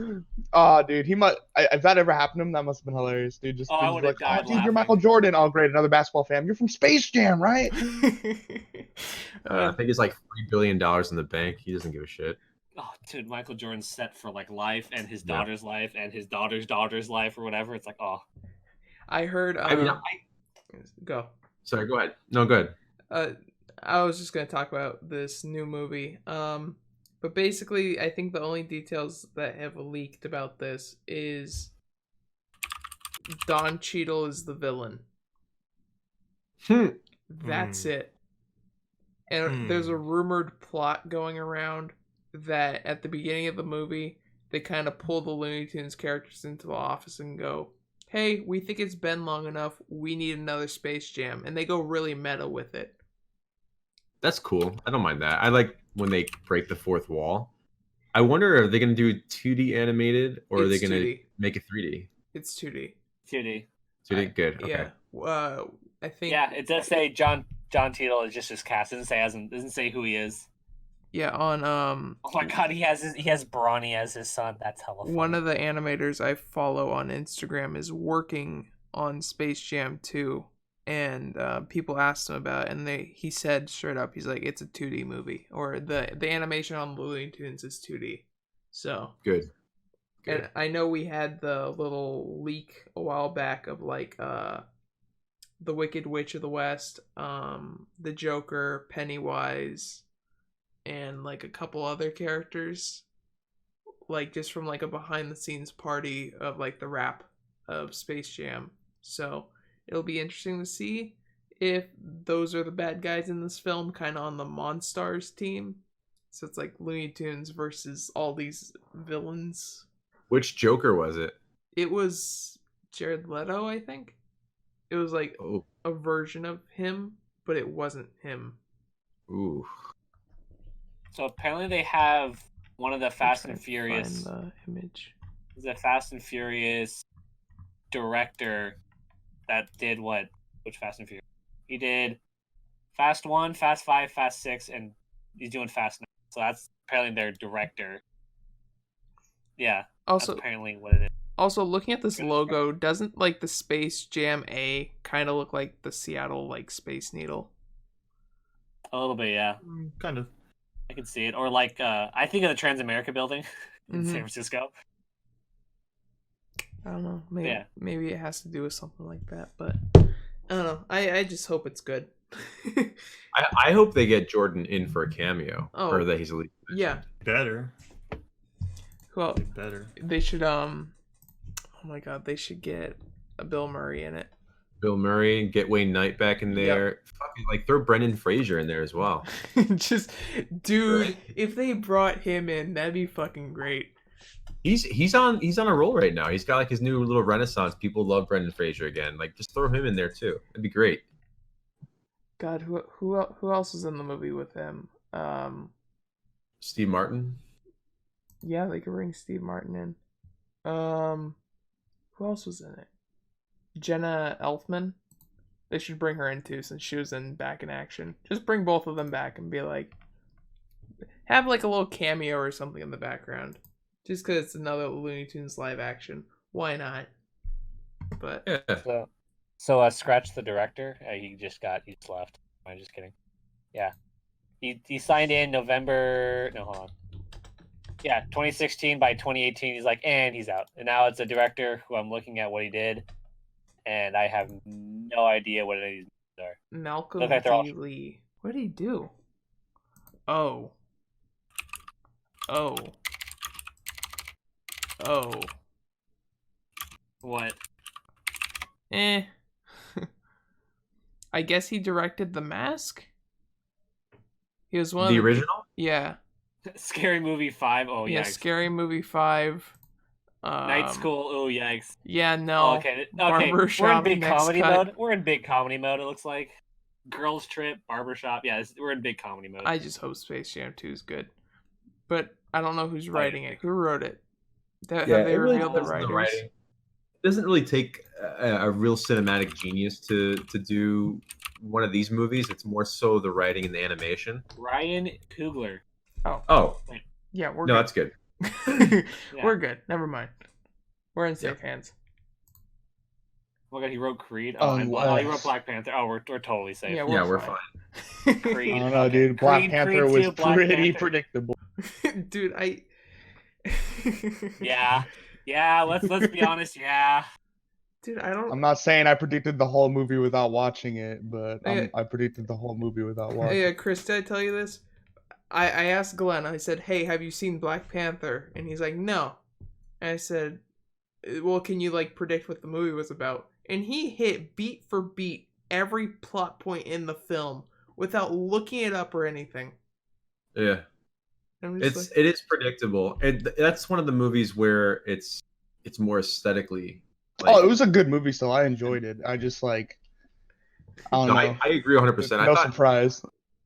Oh, dude, he must. If that ever happened to him, that must have been hilarious, dude. Just I would have died. Dude, you're Michael Jordan. Oh, great, another basketball fan. You're from Space Jam, right? I think it's like $3 billion in the bank. He doesn't give a shit. Oh, dude, Michael Jordan's set for like life and his daughter's life and his daughter's life or whatever. It's like, oh. I heard. Go. Sorry, go ahead. No, go ahead. I was just gonna talk about this new movie. But basically, I think the only details that have leaked about this is Don Cheadle is the villain. That's it. And there's a rumored plot going around that at the beginning of the movie, they kind of pull the Looney Tunes characters into the office and go, hey, we think it's been long enough. We need another Space Jam. And they go really meta with it. That's cool. I don't mind that. I like when they break the fourth wall. I wonder, are they going to do 2D animated or are they going to make it 3D? It's 2D. 2D. 2D? Good. Okay. Yeah. I think. Yeah, it does say John Cheadle is just his cast. It doesn't say who he is. Yeah, on Oh my god, he has Bronny as his son. That's hella funny. One of the animators I follow on Instagram is working on Space Jam 2, and people asked him about it, and he said straight up, he's like, it's a 2D movie, or the animation on Looney Tunes is 2D. So Good. And I know we had the little leak a while back of like the Wicked Witch of the West, the Joker, Pennywise, and like a couple other characters, like just from like a behind the scenes party of like the rap of Space Jam. So it'll be interesting to see if those are the bad guys in this film, kind of on the Monstars team. So it's like Looney Tunes versus all these villains. Which Joker was it? It was Jared Leto, I think. It was like a version of him, but it wasn't him. Ooh. So apparently they have one of the Fast and Furious. Find the image. The Fast and Furious director that did what? Which Fast and Furious? He did Fast 1, Fast 5, Fast 6, and he's doing Fast 9. So that's apparently their director. Yeah. Also, that's apparently what it is. Also, looking at this logo, doesn't like the Space Jam A kind of look like the Seattle like Space Needle? A little bit, yeah. Kind of. I can see it. Or like, I think of the Transamerica building in Mhm. San Francisco. I don't know. Maybe it has to do with something like that, but I don't know. I just hope it's good. I hope they get Jordan in for a cameo, Oh. or that he's a lead. Yeah. Better. Well, Better. they should oh my god, they should get a Bill Murray in it. Bill Murray, get Wayne Knight back in there. Fucking like throw Brendan Fraser in there as well. Just, dude, if they brought him in, that'd be fucking great. He's on a roll right now. He's got like his new little renaissance. People love Brendan Fraser again. Like just throw him in there too. That'd be great. God, who else was in the movie with him? Steve Martin. Yeah, they could bring Steve Martin in. Who else was in it? Jenna Elfman. They should bring her in too, since she was Back in Action. Just bring both of them back and be like, have like a little cameo or something in the background. Just because it's another Looney Tunes live action. Why not? But Yeah. So scratch the director. He just left. I'm just kidding. Yeah, he signed in November. No, hold on. Yeah, 2016. By 2018, he's like, and he's out. And now it's a director who I'm looking at what he did, and I have no idea what any of these are. Malcolm Look like they're all- D. Lee. What did he do? Oh. What? I guess he directed The Mask. He was one The of the original? Yeah. Scary Movie 5. Oh Yeah, yikes. Scary Movie 5. Night School. Oh yikes. Yeah, no. Oh, okay. Barbershop, We're in big Next comedy Cut. mode. We're in big comedy mode. It looks like Girls Trip, Barbershop. Yeah, we're in big comedy mode. I just hope Space Jam 2 is good. But I don't know who's writing it. Who wrote it? Have they it really revealed the does writers? writing. It doesn't really take a real cinematic genius to do one of these movies. It's more so the writing and the animation. Ryan Coogler. Oh, Yeah, we're no, good. that's good. We're good. Never mind. We're in safe hands. Oh my god, he wrote Creed. Unless- he wrote Black Panther. Oh, we're totally safe. Yeah, We're fine. Creed. I don't know, dude. Black Creed, Panther Creed was 2, Black pretty Panther. predictable. Dude, Yeah. Let's be honest. Yeah. Dude, I don't. I'm not saying I predicted the whole movie without watching it, but Yeah. I predicted the whole movie without watching. Hey, Chris, did I tell you this? I asked Glenn. I said, "Hey, have you seen Black Panther?" And he's like, "No." And I said, "Well, can you like predict what the movie was about?" And he hit beat for beat every plot point in the film without looking it up or anything. Yeah, I'm just like, it is predictable. That's one of the movies where it's more aesthetically. Oh, it was a good movie still. I enjoyed it. I just like I don't know. I agree 100%. I No thought, surprise.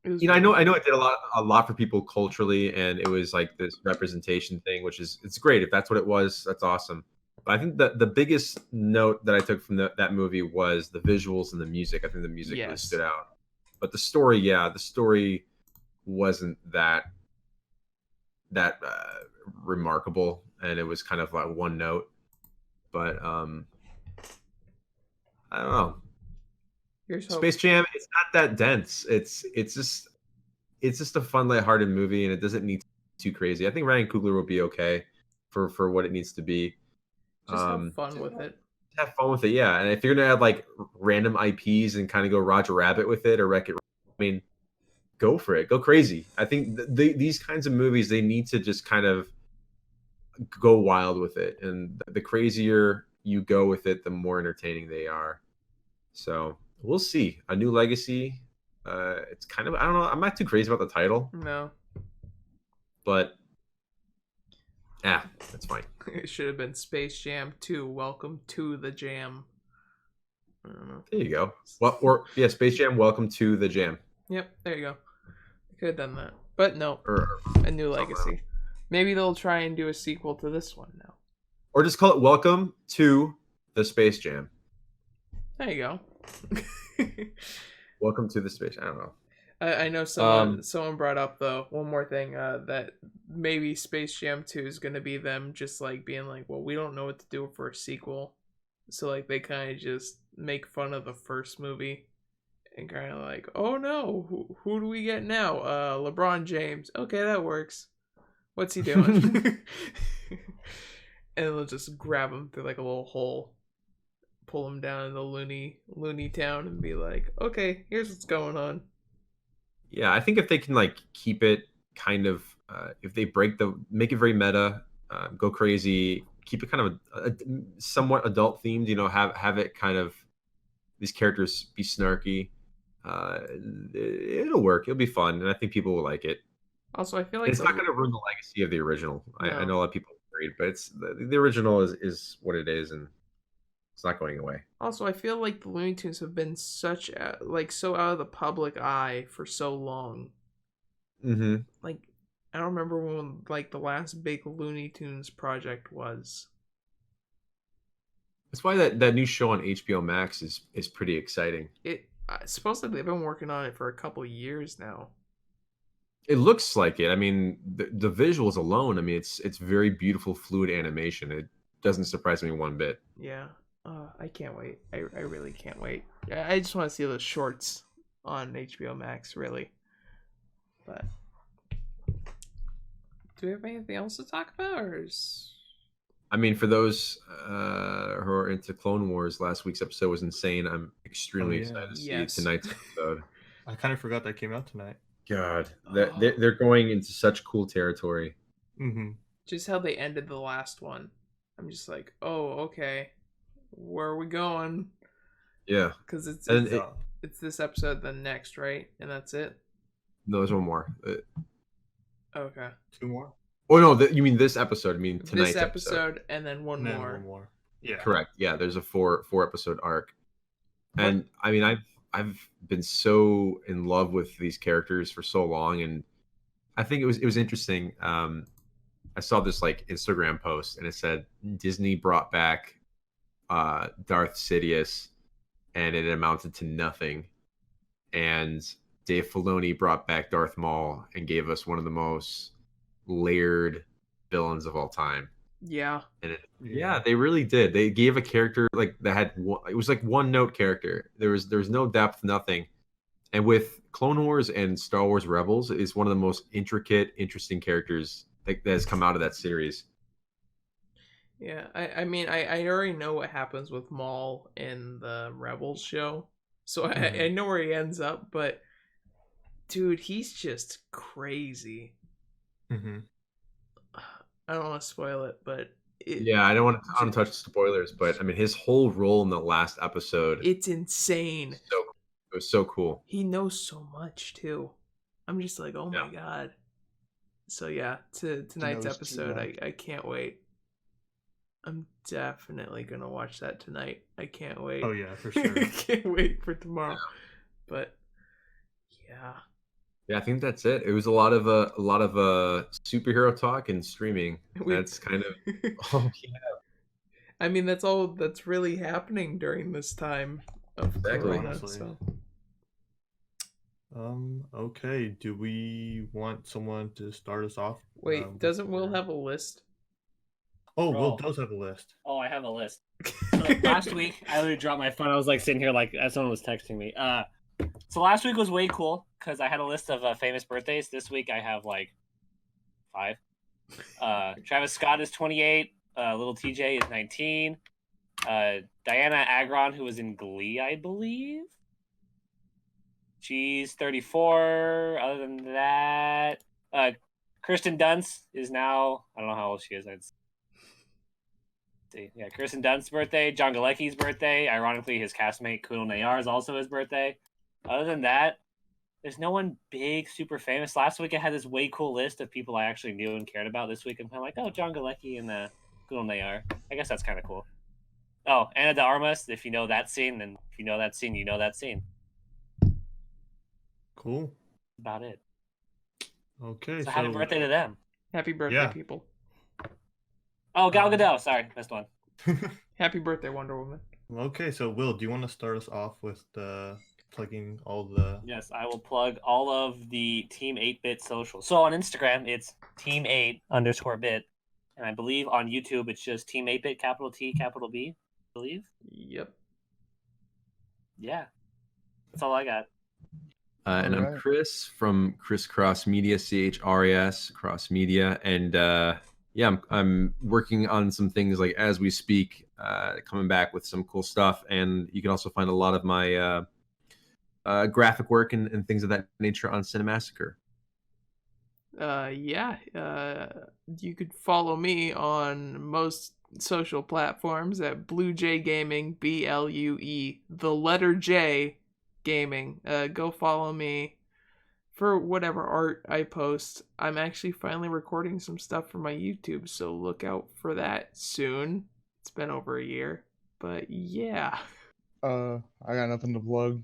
it was I know it did a lot for people culturally, and it was like this representation thing, which it's great. If that's what it was, that's awesome. But I think the biggest note that I took from that movie was the visuals and the music. I think the music really Yes. stood out. But the story wasn't that remarkable, and it was kind of like one note. But I don't know. Here's hope. Space Jam, it's not that dense. It's just a fun, lighthearted movie, and it doesn't need too crazy. I think Ryan Coogler will be okay for what it needs to be. Just have fun with it. Have fun with it, yeah. And if you're gonna add like random IPs and kind of go Roger Rabbit with it or Wreck-It, I mean, go for it, go crazy. I think these kinds of movies, they need to just kind of go wild with it, and the crazier you go with it, the more entertaining they are. So we'll see. A New Legacy. It's kind of, I don't know. I'm not too crazy about the title. No. But yeah, that's fine. It should have been Space Jam 2. Welcome to the Jam. I don't know. There you go. Space Jam. Welcome to the Jam. Yep, there you go. I could have done that, but no. A New Legacy. Maybe they'll try and do a sequel to this one now. Or just call it Welcome to the Space Jam. There you go. Welcome to the Space. I don't know. I know someone brought up though one more thing that maybe Space Jam 2 is gonna be them just like being like, well, we don't know what to do for a sequel, so like they kind of just make fun of the first movie and kind of like, oh no, who do we get now? LeBron James. Okay, that works. What's he doing? And they'll just grab him through like a little hole, pull him down in the Looney Town, and be like, okay, here's what's going on. Yeah, I think if they can like keep it kind of, if they make it very meta, go crazy, keep it kind of a somewhat adult themed, you know, have it kind of, these characters be snarky, it'll work. It'll be fun, and I think people will like it. Also, I feel like it's not going to ruin the legacy of the original. No. I know a lot of people agreed, but it's the original is what it is, and it's not going away. Also, I feel like the Looney Tunes have been so out of the public eye for so long. Mm-hmm. Like, I don't remember when like the last big Looney Tunes project was. That's why that new show on HBO Max is pretty exciting. Supposedly they've been working on it for a couple years now. It looks like it. I mean, the visuals alone, I mean, it's very beautiful, fluid animation. It doesn't surprise me one bit. Yeah. I can't wait. I really can't wait. I just want to see those shorts on HBO Max, really. But do we have anything else to talk about? I mean, for those who are into Clone Wars, last week's episode was insane. I'm extremely excited to see tonight's episode. I kind of forgot that came out tonight. God, they're going into such cool territory. Mm-hmm. Just how they ended the last one. I'm just like, oh, okay. Where are we going? Yeah. Because it's this episode, then next, right? And that's it? No, there's one more. Okay. 2 more? Oh, no, you mean this episode. I mean tonight's this episode. And then one more. One more. Yeah. Correct. Yeah, there's a four episode arc. And I mean, I've been so in love with these characters for so long, and I think it was interesting. I saw this like Instagram post, and it said Disney brought back Darth Sidious, and it amounted to nothing. And Dave Filoni brought back Darth Maul and gave us one of the most layered villains of all time. Yeah. And yeah, they really did. They gave a character like that had it was like one note character. There was no depth, nothing. And with Clone Wars and Star Wars Rebels is one of the most intricate, interesting characters that has come out of that series. Yeah, I mean, I already know what happens with Maul in the Rebels show, so I know where he ends up. But dude, he's just crazy. Mm-hmm. I don't want to spoil it, but I don't want to touch spoilers, but I mean, his whole role in the last episode, it's insane. It was so cool. He knows so much too. I'm just like, oh my god. So yeah, tonight's episode, I can't wait. I'm definitely gonna watch that tonight. I can't wait. Oh yeah, for sure. I can't wait for tomorrow. But yeah. Yeah, I think that's it. It was a lot of superhero talk and streaming. That's kind of all we have. I mean, that's all that's really happening during this time of Corona. So. Okay. Do we want someone to start us off? Wait, doesn't Will have a list? Oh, Will does have a list. Oh, I have a list. last week, I literally dropped my phone. I was like sitting here like as someone was texting me. So last week was way cool because I had a list of famous birthdays. This week I have like 5. Travis Scott is 28. Little TJ is 19. Diana Agron, who was in Glee, I believe. She's 34. Other than that, Kirsten Dunst is now, I don't know how old she is. I'd see. Yeah, Kirsten Dunst's birthday. John Galecki's birthday. Ironically, his castmate Kunal Nayar is also his birthday. Other than that, there's no one big, super famous. Last week I had this way cool list of people I actually knew and cared about. This week I'm kind of like, oh, John Galecki and Kunal Nayar. I guess that's kind of cool. Oh, Ana de Armas. If you know that scene, then if you know that scene, you know that scene. Cool. About it. Okay. So happy birthday to them. Happy birthday, people. Oh, Gal Gadot. Sorry, missed one. Happy birthday, Wonder Woman. Okay, so Will, do you want to start us off with plugging all the... Yes, I will plug all of the Team 8-Bit socials. So on Instagram, it's Team8_bit. And I believe on YouTube, it's just Team 8-Bit, capital T, capital B, I believe. Yep. Yeah. That's all I got. And I'm Chris from ChrisCrossMedia, CHRAS, Cross Media. And yeah, I'm working on some things like as we speak, coming back with some cool stuff. And you can also find a lot of my graphic work and things of that nature on Cinemassacre. You could follow me on most social platforms at BlueJ Gaming, BLUE, the letter J Gaming. Go follow me for whatever art I post. I'm actually finally recording some stuff for my YouTube, so look out for that soon. It's been over a year, but yeah. I got nothing to plug.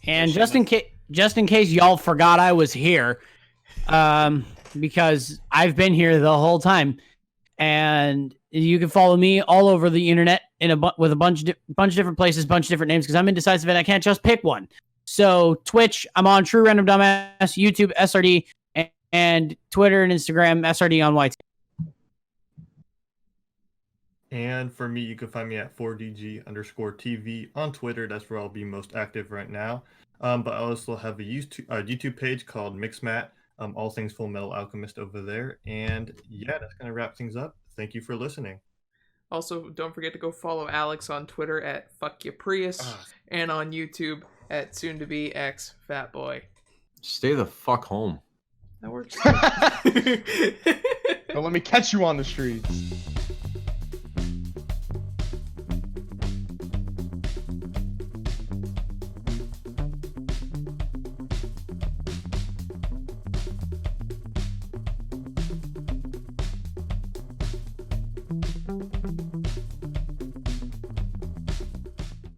And just in case y'all forgot I was here, because I've been here the whole time, and you can follow me all over the internet with a bunch of different places, bunch of different names, because I'm indecisive and I can't just pick one. So Twitch, I'm on True Random Dumbass, YouTube SRD, and Twitter and Instagram SRD on YT. And for me, you can find me at 4DG_TV on Twitter. That's where I'll be most active right now. But I also have a YouTube page called MixMatt, all things Full Metal Alchemist over there. And yeah, that's going to wrap things up. Thank you for listening. Also, don't forget to go follow Alex on Twitter at FuckYaPrius and on YouTube at soon-to-be-Fatboy. Stay the fuck home. That works. Don't let me catch you on the streets.